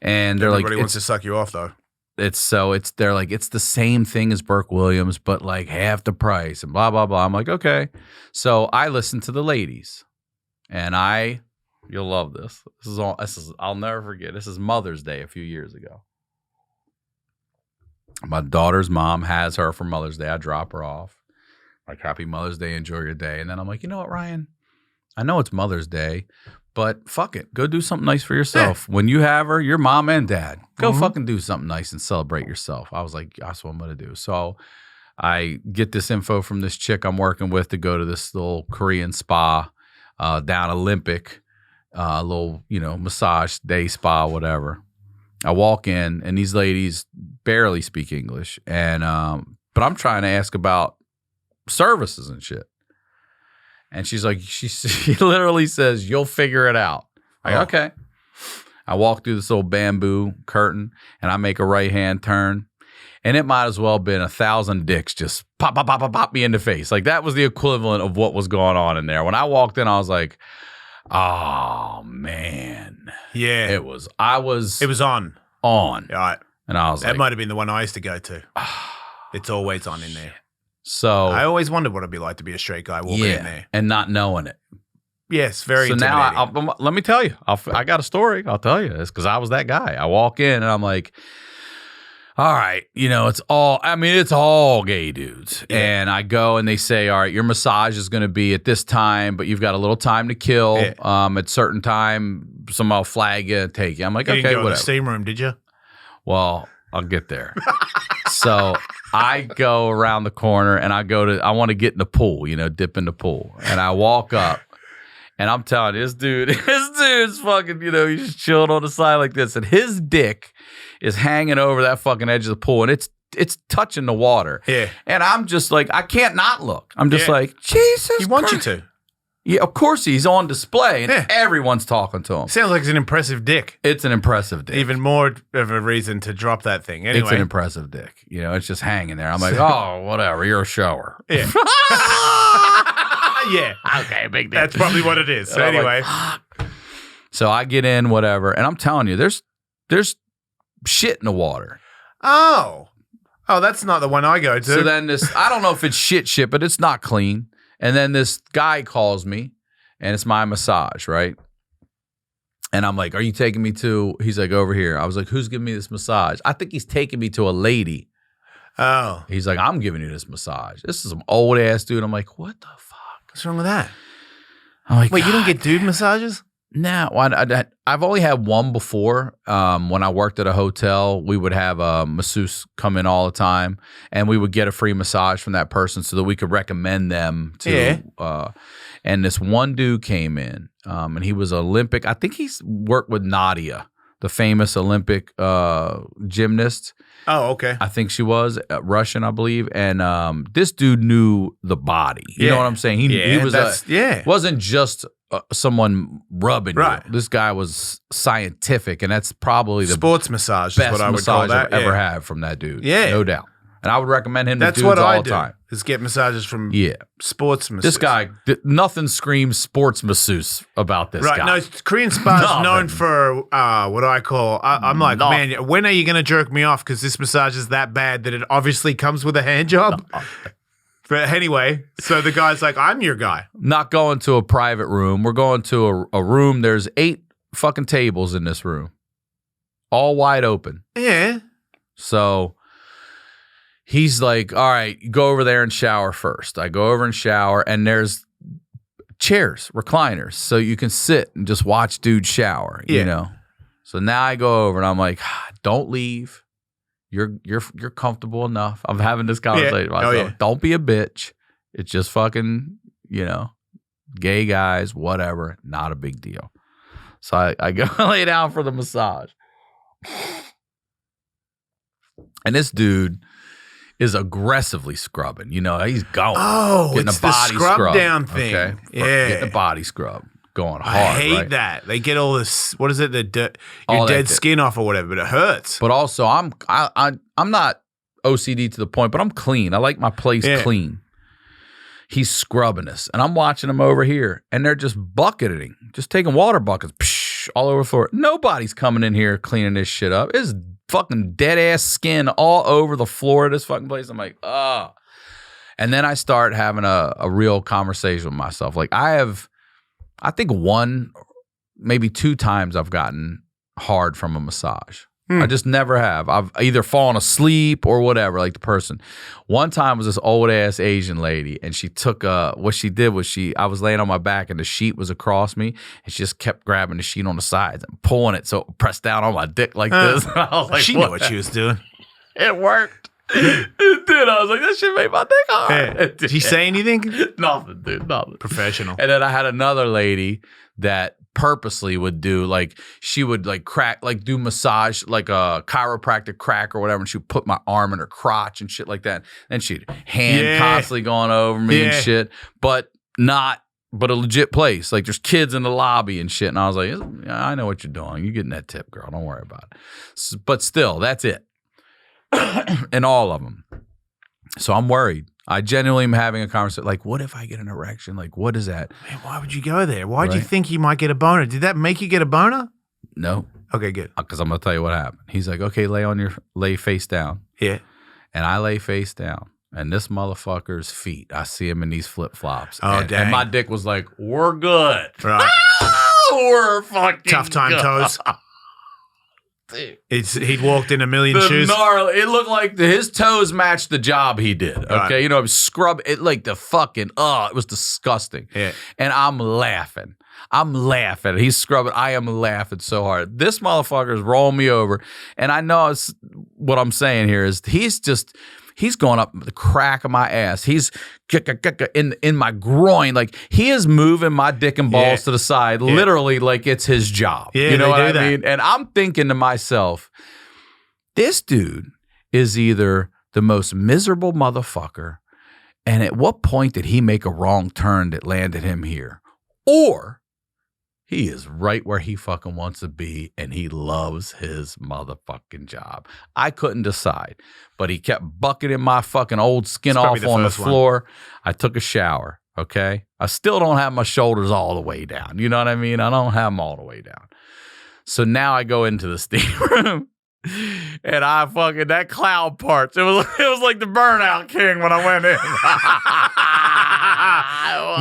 And they're Everybody wants to suck you off though. They're like, it's the same thing as Burke Williams, but like half the price and blah, blah, blah. I'm like, okay. So I listen to the ladies and you'll love this. I'll never forget. This is Mother's Day a few years ago. My daughter's mom has her for Mother's Day. I drop her off. Like, happy Mother's Day. Enjoy your day. And then I'm like, you know what, Ryan? I know it's Mother's Day, but fuck it. Go do something nice for yourself. When you have her, your mom and dad, go fucking do something nice and celebrate yourself. I was like, that's what I'm going to do. So I get this info from this chick I'm working with to go to this little Korean spa down Olympic. Little, massage day spa, whatever. I walk in and these ladies barely speak English, and but I'm trying to ask about services and shit. And she's like, she literally says, "You'll figure it out." Okay. I walk through this little bamboo curtain, and I make a right hand turn, and it might as well have been 1,000 dicks just pop, pop, pop, pop, pop me in the face. Like that was the equivalent of what was going on in there. When I walked in, I was like, oh man. Yeah. It was on. Right. And I was that might have been the one I used to go to. It's always on in there. So I always wondered what it'd be like to be a straight guy walking in there. And not knowing it. Yes, very intimidating. Now, let me tell you. I got a story. I'll tell you. It's because I was that guy. I walk in and I'm like, all right, it's all gay dudes. Yeah. And I go and they say, all right, your massage is going to be at this time, but you've got a little time to kill. Yeah. At certain time, somebody will flag you and take you. I'm like, you okay, didn't go whatever. To the steam room, did you? Well, I'll get there. So I go around the corner and I want to get in the pool, dip in the pool. And I walk up and I'm telling you, this dude's fucking, he's just chilling on the side like this. And his dick is hanging over that fucking edge of the pool and it's touching the water. Yeah. And I'm just like, I can't not look. I'm just like, Jesus He wants you to. Yeah, of course he's on display and everyone's talking to him. Sounds like it's an impressive dick. It's an impressive dick. Even more of a reason to drop that thing. Anyway. It's an impressive dick. It's just hanging there. I'm like, oh, whatever. You're a shower. Yeah. Yeah. Okay, big dick. That's probably what it is. So anyway. So I get in, whatever, and I'm telling you, there's shit in the water. Oh, that's not the one I go to. So then I don't know if it's shit, but it's not clean. And then this guy calls me, and it's my massage, right? And I'm like, are you taking me to, he's like, over here. I was like, who's giving me this massage? I think he's taking me to a lady. Oh. He's like, I'm giving you this massage. This is some old-ass dude. I'm like, what the fuck? What's wrong with that? I'm like, wait, you don't get dude massages? No, I've only had one before. When I worked at a hotel, we would have a masseuse come in all the time, and we would get a free massage from that person so that we could recommend them to. Yeah. And this one dude came in, and he was Olympic. I think he's worked with Nadia, the famous Olympic gymnast. Oh, okay. I think she was Russian, I believe. And this dude knew the body. You know what I'm saying? He was wasn't just someone rubbing you. This guy was scientific, and that's probably the sports massage best is what I would massage call that. I've ever had from that dude. Yeah. No doubt. And I would recommend him to dudes what all I the time. Is get massages from sports masseuse. This guy, nothing screams sports masseuse about this guy. No, Korean spa is known for what I call, I'm like, man, when are you going to jerk me off? Because this massage is that bad that it obviously comes with a hand job. But anyway, so the guy's like, I'm your guy. Not going to a private room. We're going to a room. There's 8 fucking tables in this room, all wide open. Yeah. So he's like, all right, go over there and shower first. I go over and shower, and there's chairs, recliners, so you can sit and just watch dude shower, you know? So now I go over and I'm like, don't leave. You're comfortable enough. I'm having this conversation with myself. Don't be a bitch. It's just fucking, gay guys, whatever. Not a big deal. So I go lay down for the massage. And this dude is aggressively scrubbing. He's going. Oh, getting it's a body the scrub down thing. Okay? Yeah. Getting a body scrub. Going hard. I hate right? that. They get all this, what is it? Your dead skin off or whatever, but it hurts. But also, I'm not OCD to the point, but I'm clean. I like my place clean. He's scrubbing us, and I'm watching him over here, and they're just bucketing, just taking water buckets all over the floor. Nobody's coming in here cleaning this shit up. It's fucking dead ass skin all over the floor of this fucking place. I'm like, oh. And then I start having a real conversation with myself. Like I think 1, maybe 2 times I've gotten hard from a massage. I just never have. I've either fallen asleep or whatever, like the person. One time was this old ass Asian lady, and she took what she did was I was laying on my back and the sheet was across me, and she just kept grabbing the sheet on the sides and pulling it so it pressed down on my dick like this. And I was like, she knew what she was doing. It worked. It did. I was like, this shit made my dick hard. Yeah. Did she say anything? Nothing, dude. Nothing. Professional. And then I had another lady that purposely would do, like, she would like crack, like do massage, like a chiropractic crack or whatever, and she'd put my arm in her crotch and shit like that. And she'd hand constantly going over me and shit, but a legit place. Like there's kids in the lobby and shit. And I was like, yeah, I know what you're doing. You're getting that tip, girl. Don't worry about it. But still, that's it. And all of them. So I'm worried. I genuinely am having a conversation. Like, what if I get an erection? Like, what is that? Man, why would you go there? Why do you think you might get a boner? Did that make you get a boner? No. Okay, good. Because I'm going to tell you what happened. He's like, okay, lay face down. Yeah. And I lay face down. And this motherfucker's feet, I see him in these flip-flops. Oh, and, dang. And my dick was like, we're good. Right. We're fucking tough time good. toes. He'd walked in a million shoes. It looked like his toes matched the job he did. Okay, right. I was scrub it like the fucking it was disgusting. Yeah. And I'm laughing. He's scrubbing. I am laughing so hard. This motherfucker is rolling me over, and I know what I'm saying here is he's going up the crack of my ass. He's in my groin. Like he is moving my dick and balls to the side, literally like it's his job. Yeah, you know what I that. mean? And I'm thinking to myself, this dude is either the most miserable motherfucker, and at what point did he make a wrong turn that landed him here? Or he is right where he fucking wants to be, and he loves his motherfucking job. I couldn't decide, but he kept bucketing my fucking old skin off on the floor. I took a shower, okay? I still don't have my shoulders all the way down. You know what I mean? I don't have them all the way down. So now I go into the steam room, and that cloud parts. It was like the Burnout King when I went in.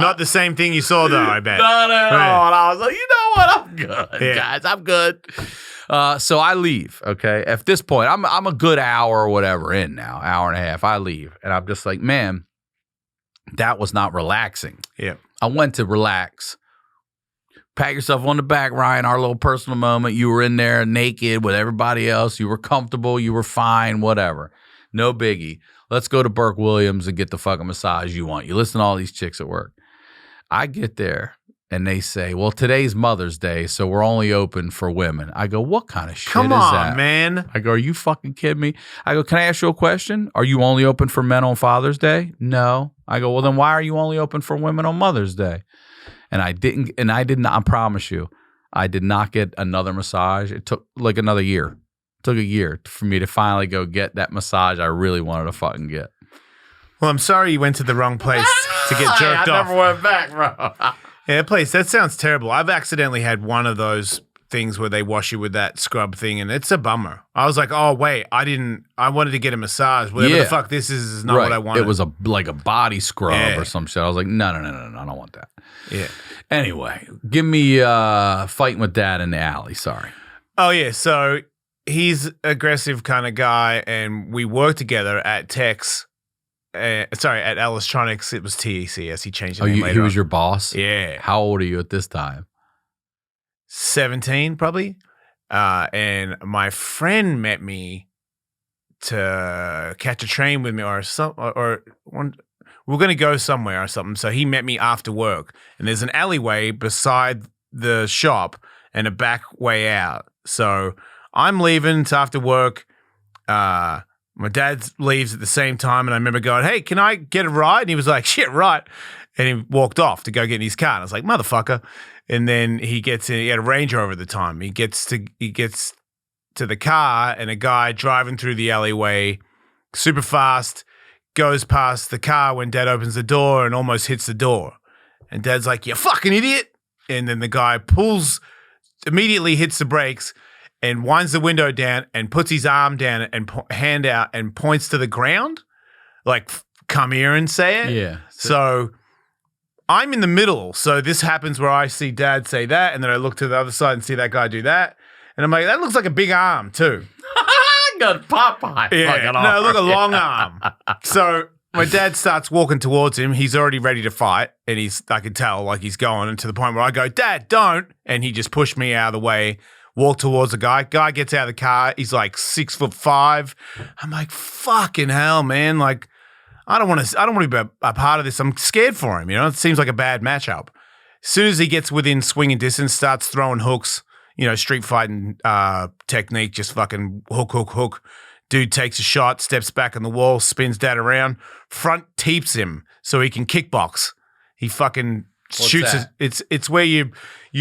Not the same thing you saw, though, I bet. Not at all. And I was like, you know what? I'm good, guys. I'm good. So I leave, okay? At this point, I'm a good hour or whatever in now, hour and a half. I leave, and I'm just like, man, that was not relaxing. Yeah. I went to relax. Pat yourself on the back, Ryan, our little personal moment. You were in there naked with everybody else. You were comfortable. You were fine, whatever. No biggie. Let's go to Burke Williams and get the fucking massage you want. You listen to all these chicks at work. I get there, and they say, well, today's Mother's Day, so we're only open for women. I go, what kind of shit is that? Come on, man. I go, are you fucking kidding me? I go, can I ask you a question? Are you only open for men on Father's Day? No. I go, well, then why are you only open for women on Mother's Day? And I didn't, I promise you, I did not get another massage. It took like another year. It took a year for me to finally go get that massage I really wanted to fucking get. Well, I'm sorry you went to the wrong place to get jerked off. I never went back, bro. Yeah, that place, that sounds terrible. I've accidentally had one of those things where they wash you with that scrub thing, and it's a bummer. I was like, oh wait, I wanted to get a massage. Whatever the fuck this is not what I wanted. It was like a body scrub or some shit. I was like, no, I don't want that. Yeah. Anyway, give me fighting with Dad in the alley. Sorry. Oh yeah, so he's aggressive kind of guy, and we worked together at Tex. At Electronics. It was TECS. He changed the name later. He was your boss? Yeah. How old are you at this time? 17, probably. And my friend met me to catch a train with me, we were going to go somewhere or something. So he met me after work, and there's an alleyway beside the shop and a back way out. So I'm leaving. It's after work. My dad leaves at the same time, and I remember going, hey, can I get a ride? And he was like, shit, right. And he walked off to go get in his car. And I was like, motherfucker. And then he gets in. He had a Range Rover at the time. He gets to the car, and a guy driving through the alleyway super fast goes past the car when Dad opens the door and almost hits the door. And Dad's like, you fucking idiot. And then the guy immediately hits the brakes and winds the window down and puts his arm down and hand out and points to the ground, like, come here and say it. Yeah. So I'm in the middle. So this happens where I see Dad say that, and then I look to the other side and see that guy do that. And I'm like, that looks like a big arm too. Got Popeye. Yeah. No, look, a long arm. So my dad starts walking towards him. He's already ready to fight, and I could tell, like, he's going, and to the point where I go, Dad, don't. And he just pushed me out of the way. Walk towards the guy. Guy gets out of the car. He's like 6'5". I'm like, fucking hell, man. Like, I don't want to be a part of this. I'm scared for him. You know, it seems like a bad matchup. As soon as he gets within swinging distance, starts throwing hooks. You know, street fighting technique. Just fucking hook. Dude takes a shot, steps back on the wall, spins Dad around, front teeps him so he can kickbox. He fucking shoots. It's where you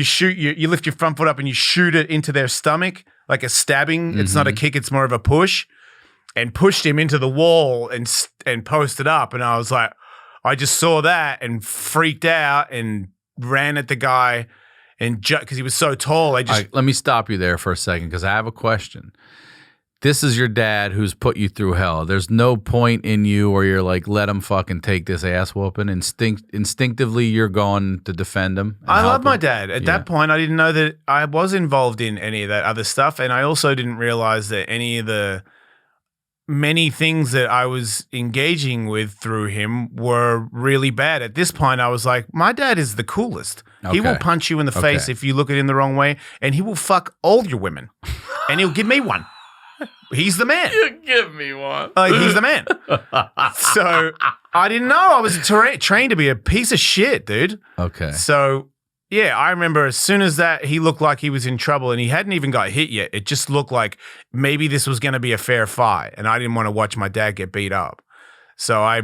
shoot, you lift your front foot up and you shoot it into their stomach like a stabbing. Mm-hmm. It's not a kick, it's more of a push. And pushed him into the wall and posted up. And I was like, I just saw that and freaked out and ran at the guy. And because he was so tall, let me stop you there for a second, because I have a question. This is your dad who's put you through hell. There's no point in you where you're like, let him fucking take this ass whooping. Instinctively, you're going to defend him. I love my dad. At that point, I didn't know that I was involved in any of that other stuff. And I also didn't realize that any of the many things that I was engaging with through him were really bad. At this point, I was like, my dad is the coolest. Okay. He will punch you in the face if you look at him the wrong way, and he will fuck all your women. And he'll give me one. He's the man. You give me one. He's the man. So I didn't know I was trained to be a piece of shit, dude. Okay. So yeah, I remember as soon as that, he looked like he was in trouble, and he hadn't even got hit yet. It just looked like maybe this was going to be a fair fight, and I didn't want to watch my dad get beat up. So I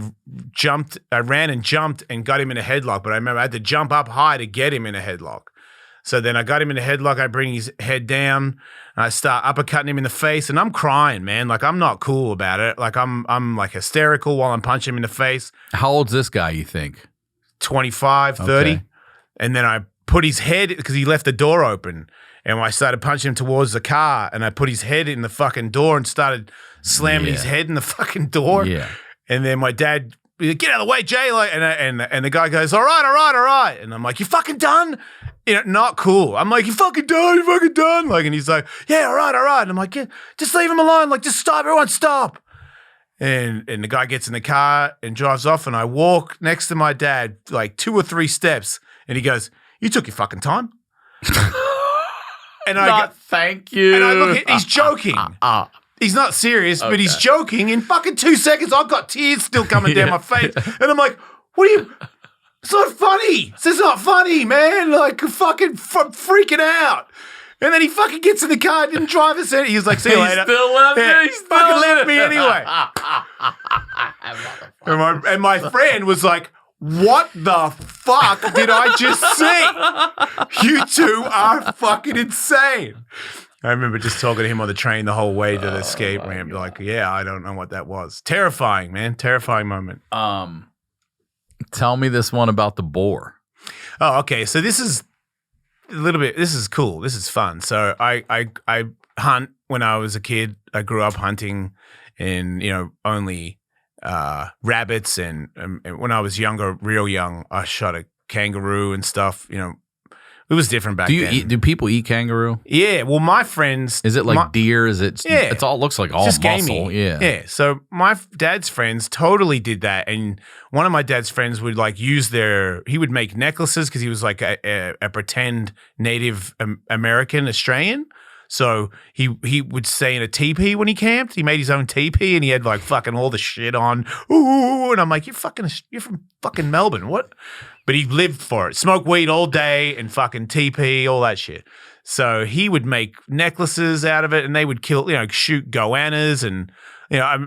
ran and jumped and got him in a headlock, but I remember I had to jump up high to get him in a headlock. So then I got him in a headlock, I bring his head down, and I start uppercutting him in the face, and I'm crying, man. Like, I'm not cool about it. Like, I'm like hysterical while I'm punching him in the face. How old's this guy, you think? 25, 30. Okay. And then I put his head, because he left the door open, and I started punching him towards the car, and I put his head in the fucking door and started slamming his head in the fucking door. Yeah. And then my dad, get out of the way, Jay. Like, and the guy goes, all right. And I'm like, you fucking done? You know, not cool. I'm like, you fucking done? Like, and he's like, yeah, all right. And I'm like, yeah, just leave him alone. Like, just stop, everyone stop. And the guy gets in the car and drives off, and I walk next to my dad like 2 or 3 steps, and he goes, you took your fucking time. And I go, thank you. And I look at, he's joking. He's not serious, but he's joking. In fucking 2 seconds, I've got tears still coming down my face. And I'm like, it's not funny. This is not funny, man. Like, fucking freaking out. And then he fucking gets in the car, didn't drive us in. He was like, see you later. Still left me. He fucking left me anyway. And my friend was like, what the fuck did I just see? You two are fucking insane. I remember just talking to him on the train the whole way to the escape ramp. Like, yeah, I don't know what that was. Terrifying, man. Terrifying moment. Tell me this one about the boar. Oh, okay. So this is a little bit. This is cool. This is fun. So I hunt when I was a kid. I grew up hunting, and only rabbits. And when I was younger, real young, I shot a kangaroo and stuff. It was different back then. Do people eat kangaroo? Yeah. Well, my friends. Is it like deer? Is it? Yeah. It all looks like all just muscle. gamey. Yeah. Yeah. So my dad's friends totally did that, and one of my dad's friends would he would make necklaces because he was like a pretend Native American Australian. So he would stay in a teepee when he camped. He made his own teepee, and he had like fucking all the shit on. Ooh, and I'm like, you're from fucking Melbourne, what? But he lived for it. Smoke weed all day and fucking teepee, all that shit. So he would make necklaces out of it, and they would shoot goannas, and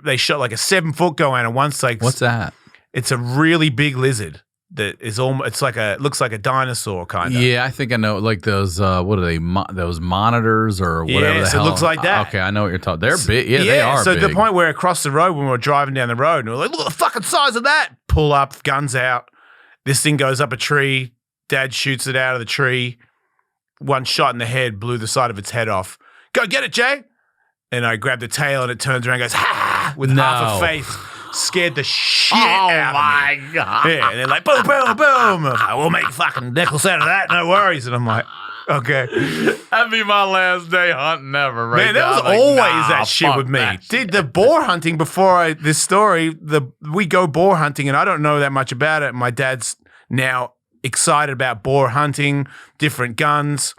they shot like a 7-foot goanna once. Like, what's that? It's a really big lizard. That is almost, it looks like a dinosaur kind of. Yeah, I think I know. Like those, what are they? Those monitors or whatever. Yes, the hell. it looks like that. Okay, I know what you're talking. They're big. Yeah, they are. So big. to the point where across the road when we were driving down the road, and we're like, look at the fucking size of that. Pull up, guns out. This thing goes up a tree. Dad shoots it out of the tree. One shot in the head blew the side of its head off. Go get it, Jay. And I grabbed the tail, and it turns around and goes, ha! With half a face. Scared the shit out of me. Oh, my God. Yeah, and they're like, boom, boom, boom. We'll make a fucking necklace out of that, no worries. And I'm like, okay. That'd be my last day hunting ever, right? Man, that was always that shit with me. Dude, the boar hunting before this story, we go boar hunting, and I don't know that much about it. My dad's now excited about boar hunting, different guns.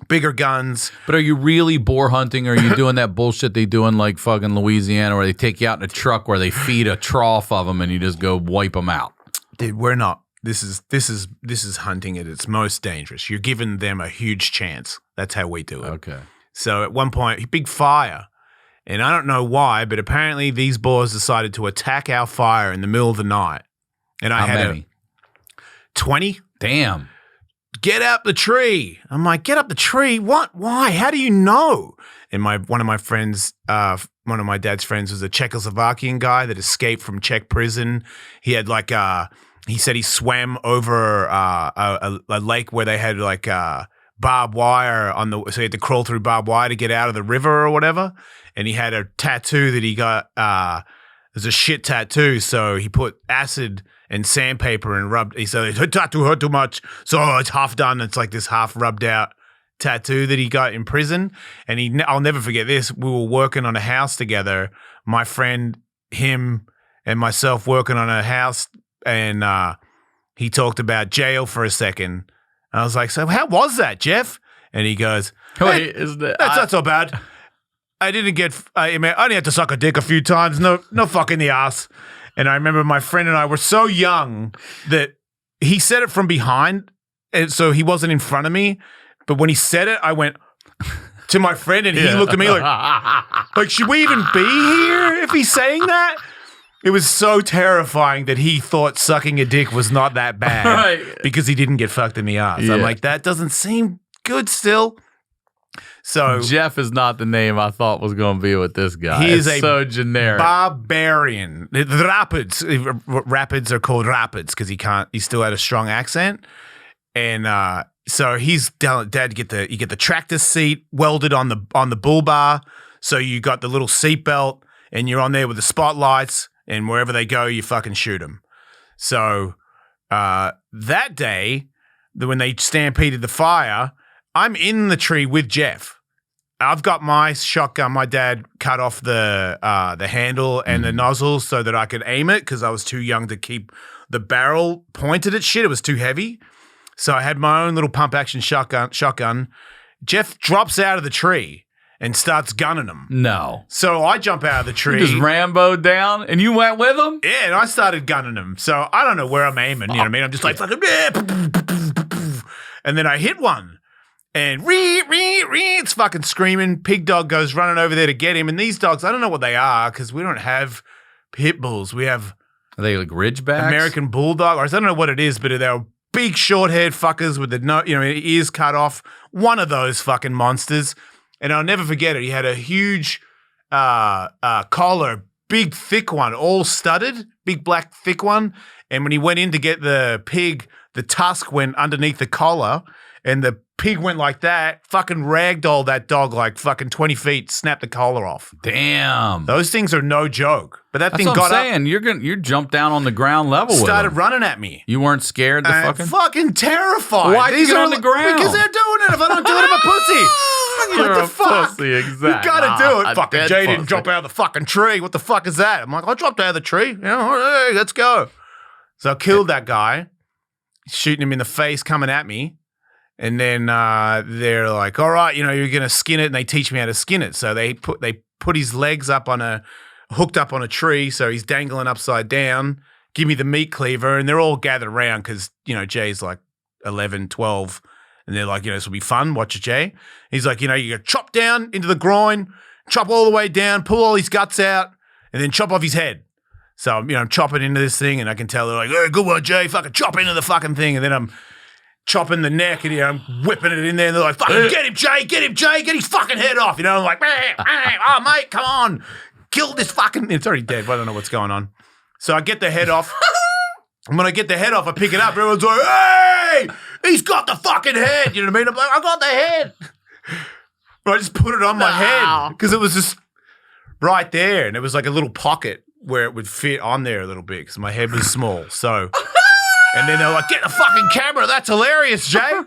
Bigger guns. But are you really boar hunting, or are you doing that bullshit they do in like fucking Louisiana where they take you out in a truck where they feed a trough of them and you just go wipe them out? Dude, we're not. This is hunting at its most dangerous. You're giving them a huge chance. That's how we do it. Okay. So at one point, big fire. And I don't know why, but apparently these boars decided to attack our fire in the middle of the night. And I had many? 20. Damn. Get up the tree. I'm like, get up the tree? What? Why? How do you know? And one of my friends, one of my dad's friends was a Czechoslovakian guy that escaped from Czech prison. He had like, he said he swam over a lake where they had like barbed wire so he had to crawl through barbed wire to get out of the river or whatever. And he had a tattoo that he got, it was a shit tattoo. So he put acid and sandpaper and rubbed. He said, the tattoo hurt too much, so it's half done. It's like this half rubbed out tattoo that he got in prison. And I'll never forget this. We were working on a house together. My friend, him, and myself working on a house, and he talked about jail for a second. I was like, so how was that, Jeff? And he goes, hey, that's not so bad. I only had to suck a dick a few times. No fuck in the ass. And I remember my friend and I were so young that he said it from behind, and so he wasn't in front of me. But when he said it, I went to my friend, and he looked at me like, should we even be here if he's saying that? It was so terrifying that he thought sucking a dick was not that bad because he didn't get fucked in the ass. Yeah. I'm like, that doesn't seem good still. So Jeff is not the name I thought was going to be with this guy. He is so generic. Barbarian. The rapids are called rapids because he still had a strong accent. And so he's Dad, you get the tractor seat welded on the bull bar. So you got the little seat belt, and you're on there with the spotlights, and wherever they go, you fucking shoot them. So that day, when they stampeded the fire, I'm in the tree with Jeff. I've got my shotgun. My dad cut off the handle and the nozzle so that I could aim it because I was too young to keep the barrel pointed at shit. It was too heavy. So I had my own little pump action shotgun. Jeff drops out of the tree and starts gunning him. No. So I jump out of the tree. You just Rambo down and you went with him? Yeah, and I started gunning him. So I don't know where I'm aiming. You know what I mean? I'm just like, fucking, and then I hit one. And it's fucking screaming. Pig dog goes running over there to get him. And these dogs, I don't know what they are because we don't have pit bulls. We have Are they like Ridgebacks? American bulldog. Or I don't know what it is, but they're big short-haired fuckers with the ears cut off. One of those fucking monsters. And I'll never forget it. He had a huge collar big, thick one, all studded, big, black, thick one. And when he went in to get the pig, the tusk went underneath the collar and the pig went like that, fucking ragdolled that dog like fucking 20 feet, snapped the collar off. Damn. Those things are no joke. But that That's thing what got I'm saying. You jumped down on the ground level with started them. running at me. You weren't scared to fucking terrified. Why'd you get on the ground? Because they're doing it. If I don't do it, I'm a pussy. You're what the a fuck? pussy, exactly. You gotta do it. A Fucking dead Jay didn't pussy. drop out of the fucking tree. What the fuck is that? I'm like, I dropped out of the tree. You know, hey, let's go. So I killed that guy, shooting him in the face, coming at me. And then they're like, all right, you know, you're gonna skin it, and they teach me how to skin it. So they put his legs hooked up on a tree, so he's dangling upside down. Give me the meat cleaver, and they're all gathered around because, you know, Jay's like 11, 12, and they're like, you know, this will be fun. Watch it, Jay. He's like, you know, you chop down into the groin, chop all the way down, pull all his guts out, and then chop off his head. So, you know, I'm chopping into this thing, and I can tell they're like, hey, good one, Jay, fucking chop into the fucking thing. And then I'm chopping the neck, and, you know, I'm whipping it in there, and they're like, fucking get him, Jay, get his fucking head off. You know, I'm like, oh, mate, come on. Kill this fucking, it's already dead, but I don't know what's going on. So I get the head off. And when I get the head off, I pick it up. Everyone's like, hey, he's got the fucking head. You know what I mean? I'm like, I got the head. But I just put it on my head because it was just right there. And it was like a little pocket where it would fit on there a little bit because my head was small. So, and then they're like, get the fucking camera. That's hilarious, Jay.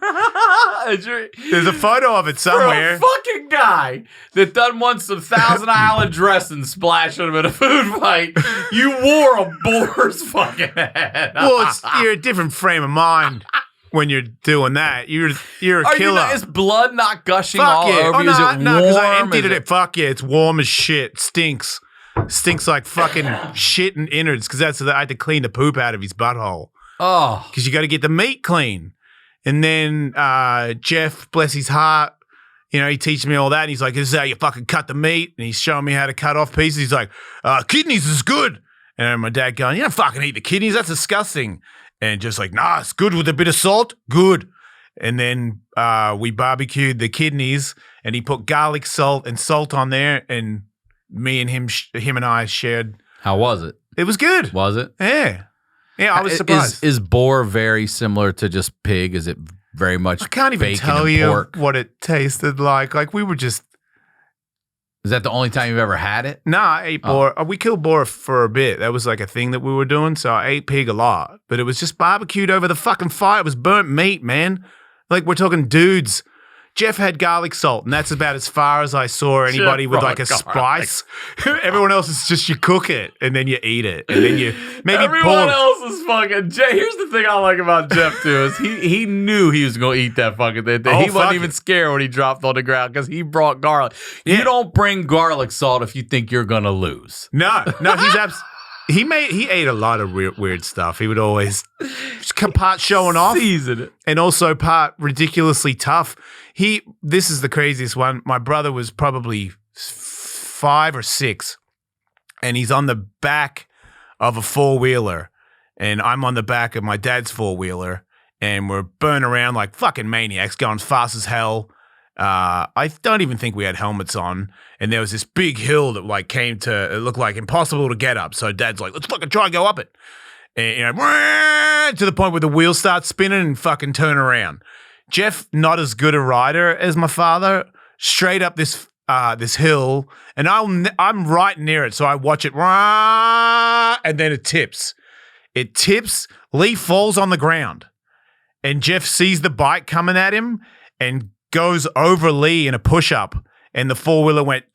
There's a photo of it somewhere. For a fucking guy that done wants some Thousand Island dressing splashing him in a food fight, you wore a boar's fucking head. Well, you're a different frame of mind when you're doing that. You're a killer. Is blood not gushing Fuck all yeah. over you? Is it warm? No, because I emptied Is it. Fuck yeah, it's warm as shit. Stinks like fucking shit and innards because I had to clean the poop out of his butthole. Oh. Because you got to get the meat clean. And then Jeff, bless his heart, you know, he teaches me all that. And he's like, this is how you fucking cut the meat. And he's showing me how to cut off pieces. He's like, kidneys is good. And my dad going, you don't fucking eat the kidneys. That's disgusting. And just like, nah, it's good with a bit of salt. Good. And then we barbecued the kidneys and he put garlic salt on there. And me and him and I shared. How was it? It was good. Was it? Yeah. Yeah, I was surprised. Is boar very similar to just pig? Is it very much I can't even bacon tell and you pork? what it tasted like. Like we were just Is that the only time you've ever had it? Nah, I ate boar. We killed boar for a bit. That was like a thing that we were doing. So I ate pig a lot, but it was just barbecued over the fucking fire. It was burnt meat, man. Like we're talking dudes. Jeff had garlic salt, and that's about as far as I saw anybody with like a spice. Everyone else is just you cook it, and then you eat it, and then you maybe Everyone else is fucking. Jay, here's the thing I like about Jeff too is he knew he was gonna eat that fucking thing. Oh, He wasn't even scared when he dropped on the ground because he brought garlic. Yeah. You don't bring garlic salt if you think you're gonna lose. No, he's he ate a lot of weird stuff. He would always part showing off, season it, and also part ridiculously tough. This is the craziest one. My brother was probably 5 or 6, and he's on the back of a 4-wheeler, and I'm on the back of my dad's 4-wheeler, and we're burning around like fucking maniacs, going fast as hell. I don't even think we had helmets on, and there was this big hill that like it looked like impossible to get up. So Dad's like, let's fucking try and go up it, and you know, to the point where the wheels start spinning and fucking turn around. Jeff, not as good a rider as my father, straight up this hill, and I'm right near it, so I watch it, and then it tips. It tips. Lee falls on the ground, and Jeff sees the bike coming at him and goes over Lee in a push-up, and the 4-wheeler went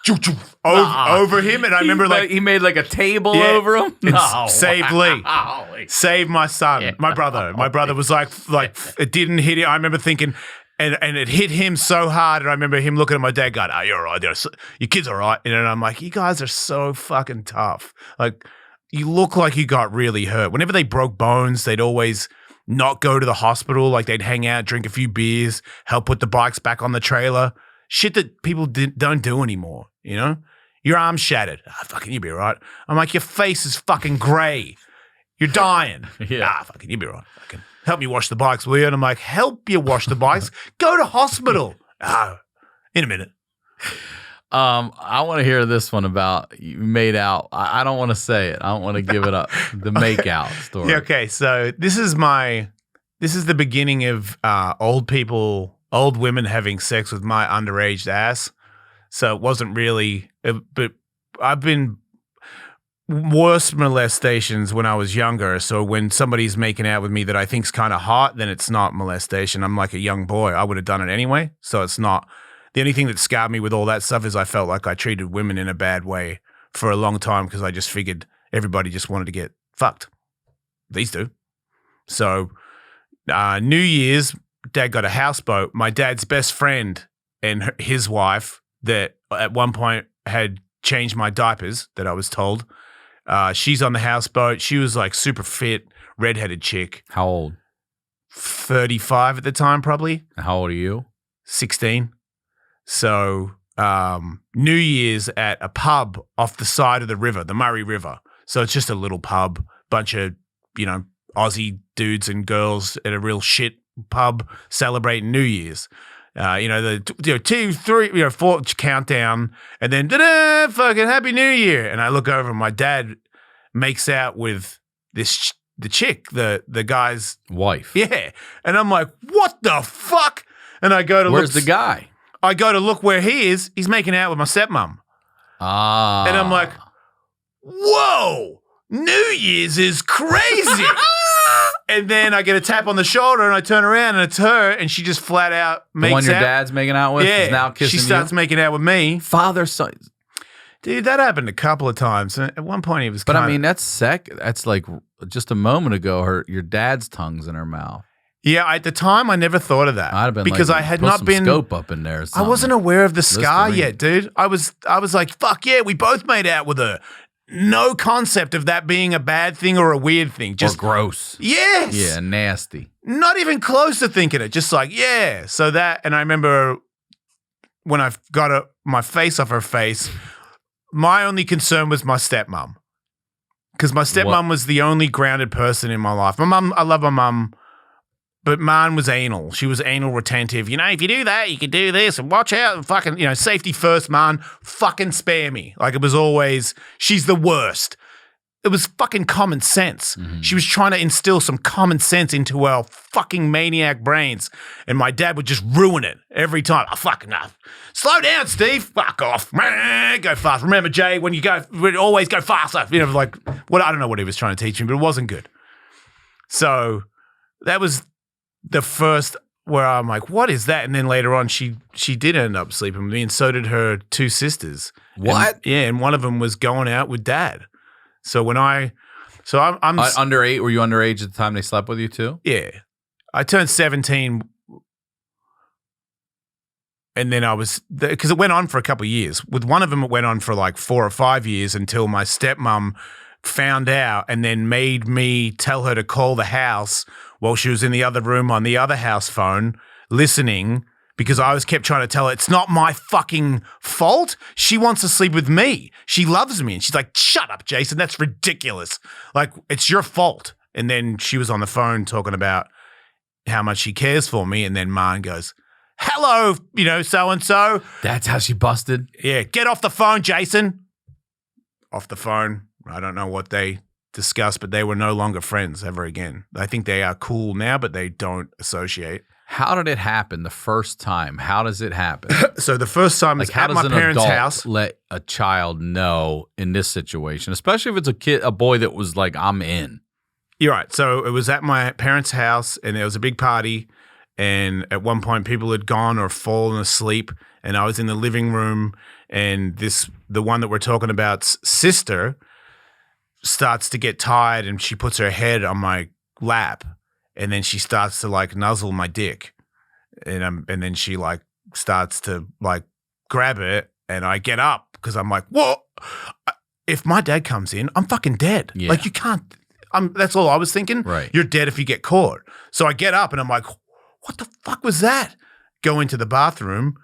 go over him, and I remember he made like a table over him. No, saved Lee, saved my son, my brother. My brother was like it didn't hit him. I remember thinking, and it hit him so hard, and I remember him looking at my dad, going, "Oh, you're all right. Your kid's all right." And I'm like, "You guys are so fucking tough. Like, you look like you got really hurt." Whenever they broke bones, they'd always not go to the hospital. Like they'd hang out, drink a few beers, help put the bikes back on the trailer. Shit that people don't do anymore, you know? Your arm's shattered. Fucking, you'll be all right. I'm like, your face is fucking gray. You're dying. Yeah. Fucking, you'll be all right. Fucking, help me wash the bikes, will you? And I'm like, help you wash the bikes? Go to hospital. In a minute. I want to hear this one about you made out. I don't want to say it. I don't want to give it up. The make out story. Yeah, okay, so this is the beginning of old women having sex with my underage ass. So it wasn't really, but I've been worse molestations when I was younger. So when somebody's making out with me that I think's kind of hot, then it's not molestation. I'm like a young boy. I would have done it anyway. So it's not. The only thing that scarred me with all that stuff is I felt like I treated women in a bad way for a long time because I just figured everybody just wanted to get fucked. These do. So New Year's, Dad got a houseboat. My dad's best friend and his wife that at one point had changed my diapers, that I was told. She's on the houseboat. She was like super fit, redheaded chick. How old? 35 at the time, probably. How old are you? 16. So New Year's at a pub off the side of the river, the Murray River. So it's just a little pub, bunch of, Aussie dudes and girls at a real shit pub celebrating New Year's. The 2, 3, 4 countdown, and then da-da, fucking Happy New Year. And I look over, and my dad makes out with the chick, the guy's wife. Yeah, and I'm like, what the fuck? And I go to Where's the guy? I go to look where he is. He's making out with my stepmom. Ah. And I'm like, whoa, New Year's is crazy. And then I get a tap on the shoulder and I turn around and it's her and she just flat out makes out. The one your dad's making out with is now kissing you? She starts making out with me. Father, son. Dude, that happened a couple of times. At one point he was But I mean, that's like just a moment ago, your dad's tongue's in her mouth. Yeah, at the time, I never thought of that. I'd have been because like, I had put not some been scope up in there. Or something. I wasn't aware of the scar Listerine. yet, dude. I was like, fuck yeah, we both made out with her. No concept of that being a bad thing or a weird thing. Just or gross. Yes. Yeah, nasty. Not even close to thinking it. Just like, yeah. So that, and I remember when I got my face off her face, my only concern was my stepmom. Because my stepmom was the only grounded person in my life. My mum, I love my mum. But mine was anal. She was anal retentive. If you do that, you can do this and watch out and fucking, safety first, man. Fucking spare me. Like it was always, she's the worst. It was fucking common sense. Mm-hmm. She was trying to instill some common sense into our fucking maniac brains. And my dad would just ruin it every time. Oh, fuck enough. Slow down, Steve. Fuck off. Go fast. Remember, Jay, when you go, always go faster. I don't know what he was trying to teach me, but it wasn't good. So that was the first where I'm like, what is that? And then later on, she did end up sleeping with me, and so did her 2 sisters. What? And one of them was going out with Dad. So I'm under 8. Were you underage at the time they slept with you too? Yeah, I turned 17, and then I was because it went on for a couple of years. With one of them, it went on for like 4 or 5 years until my stepmom found out and then made me tell her to call the house while she was in the other room on the other house phone listening because I kept trying to tell her it's not my fucking fault. She wants to sleep with me. She loves me. And she's like, shut up, Jason. That's ridiculous. Like, it's your fault. And then she was on the phone talking about how much she cares for me. And then Mine goes, hello, so-and-so. That's how she busted? Yeah. Get off the phone, Jason. Off the phone. I don't know what they discussed, but they were no longer friends ever again. I think they are cool now, but they don't associate. How did it happen the first time? How does it happen? So the first time is at my parents' house. Let a child know in this situation, especially if it's a boy that was like, I'm in. You're right. So it was at my parents' house, and there was a big party, and at one point people had gone or fallen asleep, and I was in the living room, and the one that we're talking about's sister starts to get tired, and she puts her head on my lap, and then she starts to like nuzzle my dick, and then she like starts to like grab it, and I get up because I'm like, what? If my dad comes in, I'm fucking dead. Yeah. Like you can't. That's all I was thinking. Right. You're dead if you get caught. So I get up and I'm like, what the fuck was that? Go into the bathroom.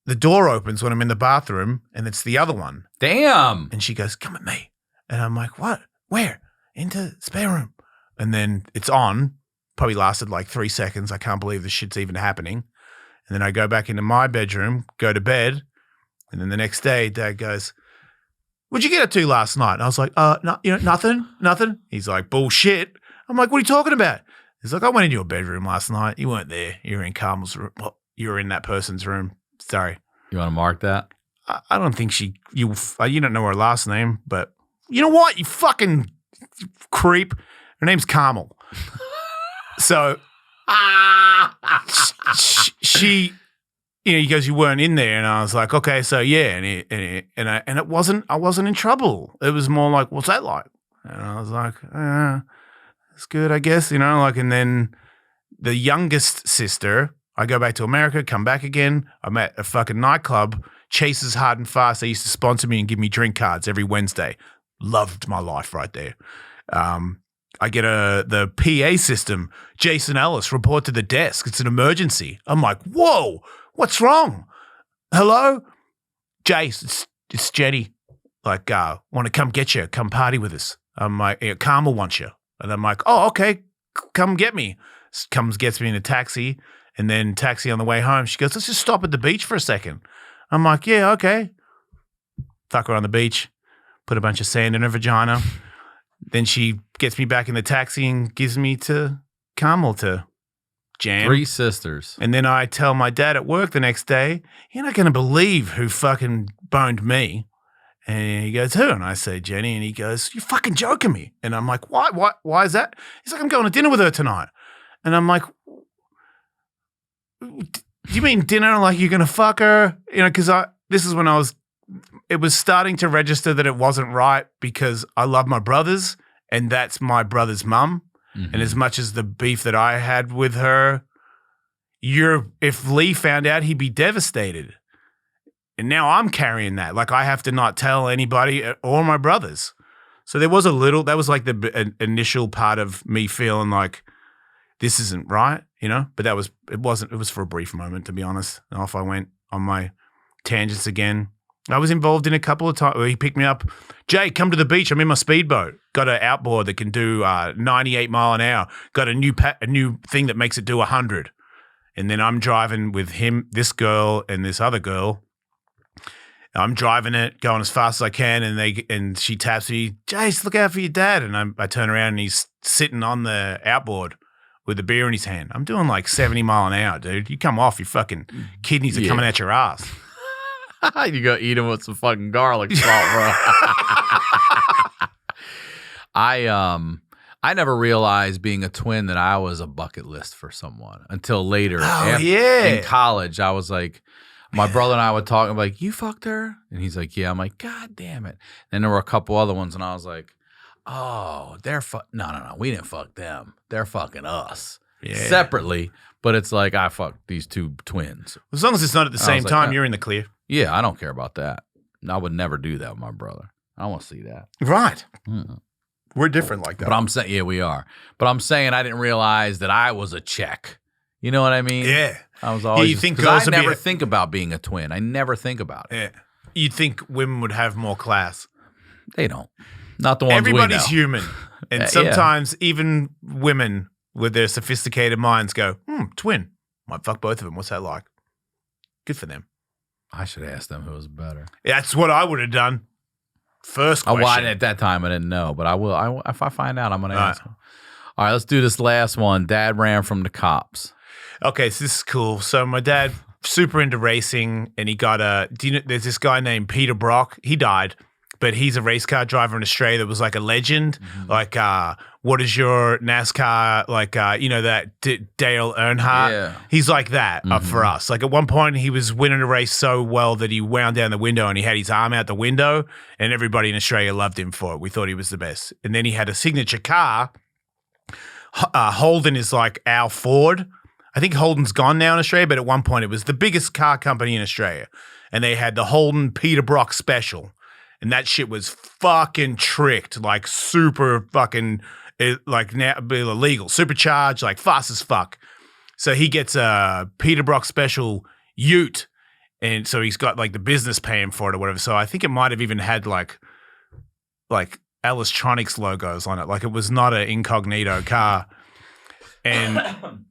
The door opens when I'm in the bathroom, and it's the other one. Damn. And she goes, come with me. And I'm like, what? Where? Into the spare room. And then it's on. Probably lasted like 3 seconds. I can't believe this shit's even happening. And then I go back into my bedroom, go to bed, And then the next day, Dad goes, "What'd you get up to last night?" And I was like, no, nothing. He's like, "Bullshit." I'm like, "What are you talking about?" He's like, "I went into your bedroom last night. You weren't there. You were in Carmel's room. Well, you were in that person's room. Sorry." You want to mark that? I don't think you don't know her last name, but you know what? You fucking creep. Her name's Carmel. So she, he goes, "You weren't in there," and I was like, "Okay, so yeah," and I wasn't in trouble. It was more like, "What's that like?" And I was like, "It's good, I guess," and then the youngest sister, I go back to America, come back again. I'm at a fucking nightclub, Chases Hard and Fast. They used to sponsor me and give me drink cards every Wednesday. Loved my life right there. I get the PA system, Jason Ellis, report to the desk. It's an emergency. I'm like, "Whoa, what's wrong? Hello? Jace, it's Jenny. Like, want to come get you, come party with us." I'm like, "Carmel wants you." And I'm like, "Oh, okay, come get me." Comes, gets me in a taxi, and then taxi on the way home. She goes, "Let's just stop at the beach for a second." I'm like, "Yeah, okay." Fuck her on the beach, put a bunch of sand in her vagina. Then she gets me back in the taxi and gives me to Carmel to jam. 3 sisters. And then I tell my dad at work the next day, "You're not going to believe who fucking boned me." And he goes, "Who?" And I say, "Jenny." And he goes, "You're fucking joking me." And I'm like, "Why? Why is that?" He's like, "I'm going to dinner with her tonight." And I'm like, "Do you mean dinner like you're going to fuck her?" Because this is when it was starting to register that it wasn't right, because I love my brothers and that's my brother's mum. Mm-hmm. And as much as the beef that I had with her, if Lee found out, he'd be devastated. And now I'm carrying that. Like, I have to not tell anybody or my brothers. So that was like the initial part of me feeling like this isn't right, but it was for a brief moment, to be honest. And off I went on my tangents again. I was involved in a couple of times where he picked me up. "Jay, come to the beach. I'm in my speedboat. Got an outboard that can do 98 mile an hour. Got a new thing that makes it do 100. And then I'm driving with him, this girl, and this other girl. I'm driving it, going as fast as I can, and she taps me, "Jace, look out for your dad." And I turn around and he's sitting on the outboard with a beer in his hand. I'm doing like 70 mile an hour, dude. You come off, your fucking kidneys are coming out your ass. You go eat them with some fucking garlic salt, bro. I never realized being a twin that I was a bucket list for someone until later. Oh, yeah. In college, I was like, my brother and I would talk. I'm like, "You fucked her?" And he's like, "Yeah." I'm like, "God damn it." And there were a couple other ones, and I was like, "Oh, they're no, we didn't fuck them. They're fucking us." Yeah. Separately, but it's like, I fucked these 2 twins. As long as it's not at the same time, you're in the clear. Yeah, I don't care about that. I would never do that with my brother. I don't want to see that. Right. We're different like that. But I'm saying, yeah, we are. But I'm saying I didn't realize that I was a check. You know what I mean? Yeah. I was always. You think girls I never think about being a twin. I never think about it. Yeah. You'd think women would have more class. They don't. Not the ones Everybody's we know. human. And sometimes even women with their sophisticated minds go, "Twin. Might fuck both of them. What's that like?" Good for them. I should ask them who was better. That's what I would have done. First question. Well, at that time, I didn't know, but I will. If I find out, I'm going to ask them. All right, let's do this last one. Dad ran from the cops. Okay, so this is cool. So my dad, super into racing, and he got there's this guy named Peter Brock. He died, but he's a race car driver in Australia that was like a legend. Mm-hmm. Like, what is your NASCAR, like, that Dale Earnhardt? Yeah. He's like that for us. Like, at one point, he was winning a race so well that he wound down the window and he had his arm out the window, and everybody in Australia loved him for it. We thought he was the best. And then he had a signature car. Holden is like our Ford. I think Holden's gone now in Australia, but at one point, it was the biggest car company in Australia. And they had the Holden Peter Brock special. And that shit was fucking tricked, like super fucking, like now illegal, supercharged, like fast as fuck. So he gets a Peter Brock special ute, and so he's got like the business paying for it or whatever. So I think it might have even had like Electronics logos on it. Like, it was not an incognito car. And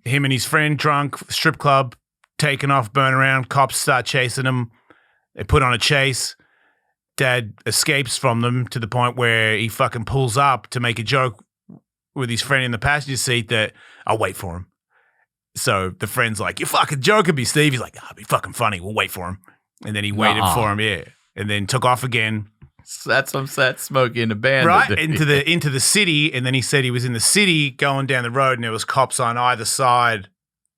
him and his friend drunk, strip club, taking off, burn around, cops start chasing him. They put on a chase. Dad escapes from them to the point where he fucking pulls up to make a joke with his friend in the passenger seat that I'll wait for him. So the friend's like, "You're fucking joking me, Steve." He's like, "I'll be fucking funny. We'll wait for him." And then he waited for him, yeah. And then took off again. That's some set Smokey and the band. Right, into the city. And then he said he was in the city going down the road and there was cops on either side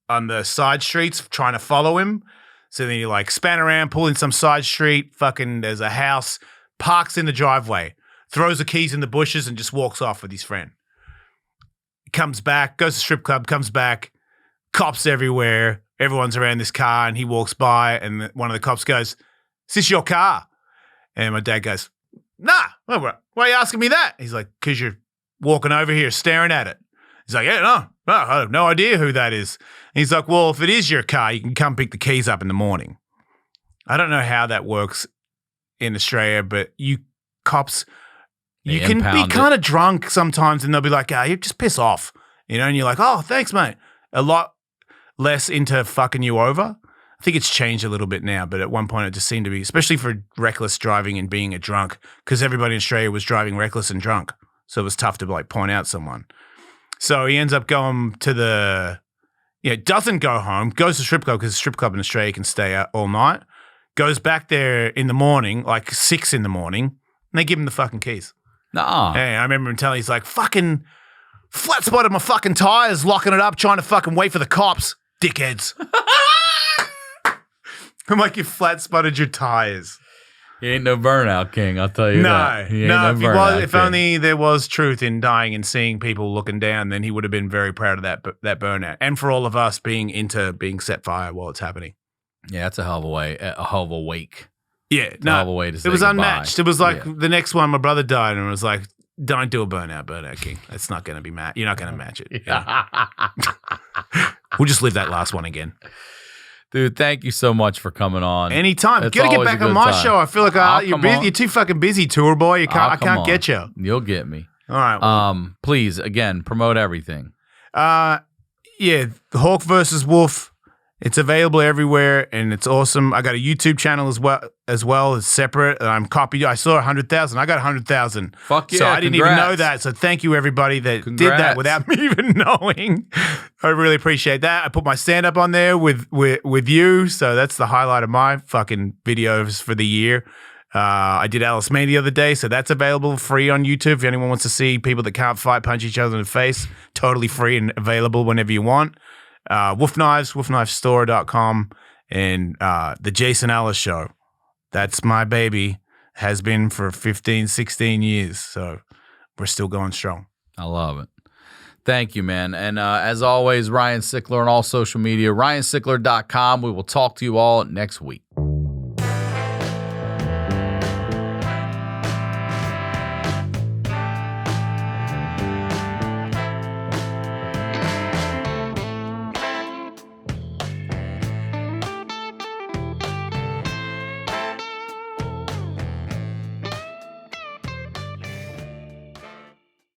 on the side streets trying to follow him. So then he like span around, pull in some side street, fucking there's a house, parks in the driveway, throws the keys in the bushes and just walks off with his friend. Comes back, goes to the strip club, comes back, cops everywhere, everyone's around this car and he walks by and one of the cops goes, "Is this your car?" And my dad goes, "Nah, why are you asking me that?" He's like, "Because you're walking over here staring at it." He's like, "Yeah, no, I have no idea who that is." And he's like, "Well, if it is your car, you can come pick the keys up in the morning." I don't know how that works in Australia, but you cops, you can be kind of drunk sometimes and they'll be like, "You just piss off," you know, and you're like, "Oh, thanks, mate." A lot less into fucking you over. I think it's changed a little bit now, but at one point it just seemed to be, especially for reckless driving and being a drunk, because everybody in Australia was driving reckless and drunk. So it was tough to like point out someone. So he ends up going to doesn't go home, goes to the strip club because the strip club in Australia can stay out all night, goes back there in the morning, like 6 in the morning, and they give him the fucking keys. Nah. Hey, I remember him telling, he's like, "Fucking flat spotted my fucking tires, locking it up, trying to fucking wait for the cops, dickheads." I'm like, "You flat spotted your tires." He ain't no burnout king, I'll tell you that. No. If only there was truth in dying and seeing people looking down, then he would have been very proud of that burnout. And for all of us being set fire while it's happening. Yeah, that's a hell of a wake. Yeah, It's a hell of a way to say it was goodbye. unmatched. It was like the next one, my brother died, and it was like, "Don't do a burnout king. It's not going to be matched. You're not going to match it." You know? We'll just live that last one again. Dude, thank you so much for coming on. Anytime. It's Gotta get always back a on good my time. show. I feel like Come on. you're too fucking busy, tour boy. I Come can't on. get you. You'll get me. All right. Well, Please, again, promote everything. The Hawk versus Wolf. It's available everywhere, and it's awesome. I got a YouTube channel as well. It's separate. And I'm copied. I saw 100,000. I got 100,000. Fuck yeah! So I didn't even congrats. know that. So thank you everybody that did Congrats. that without me even knowing. I really appreciate that. I put my stand up on there with you. So that's the highlight of my fucking videos for the year. I did Alice May the other day, so that's available free on YouTube. If anyone wants to see people that can't fight punch each other in the face, totally free and available whenever you want. Wolf Knives, wolfknivestore.com, and the Jason Ellis Show. That's my baby. Has been for 15, 16 years. So we're still going strong. I love it. Thank you, man. And as always, Ryan Sickler on all social media, ryansickler.com. We will talk to you all next week.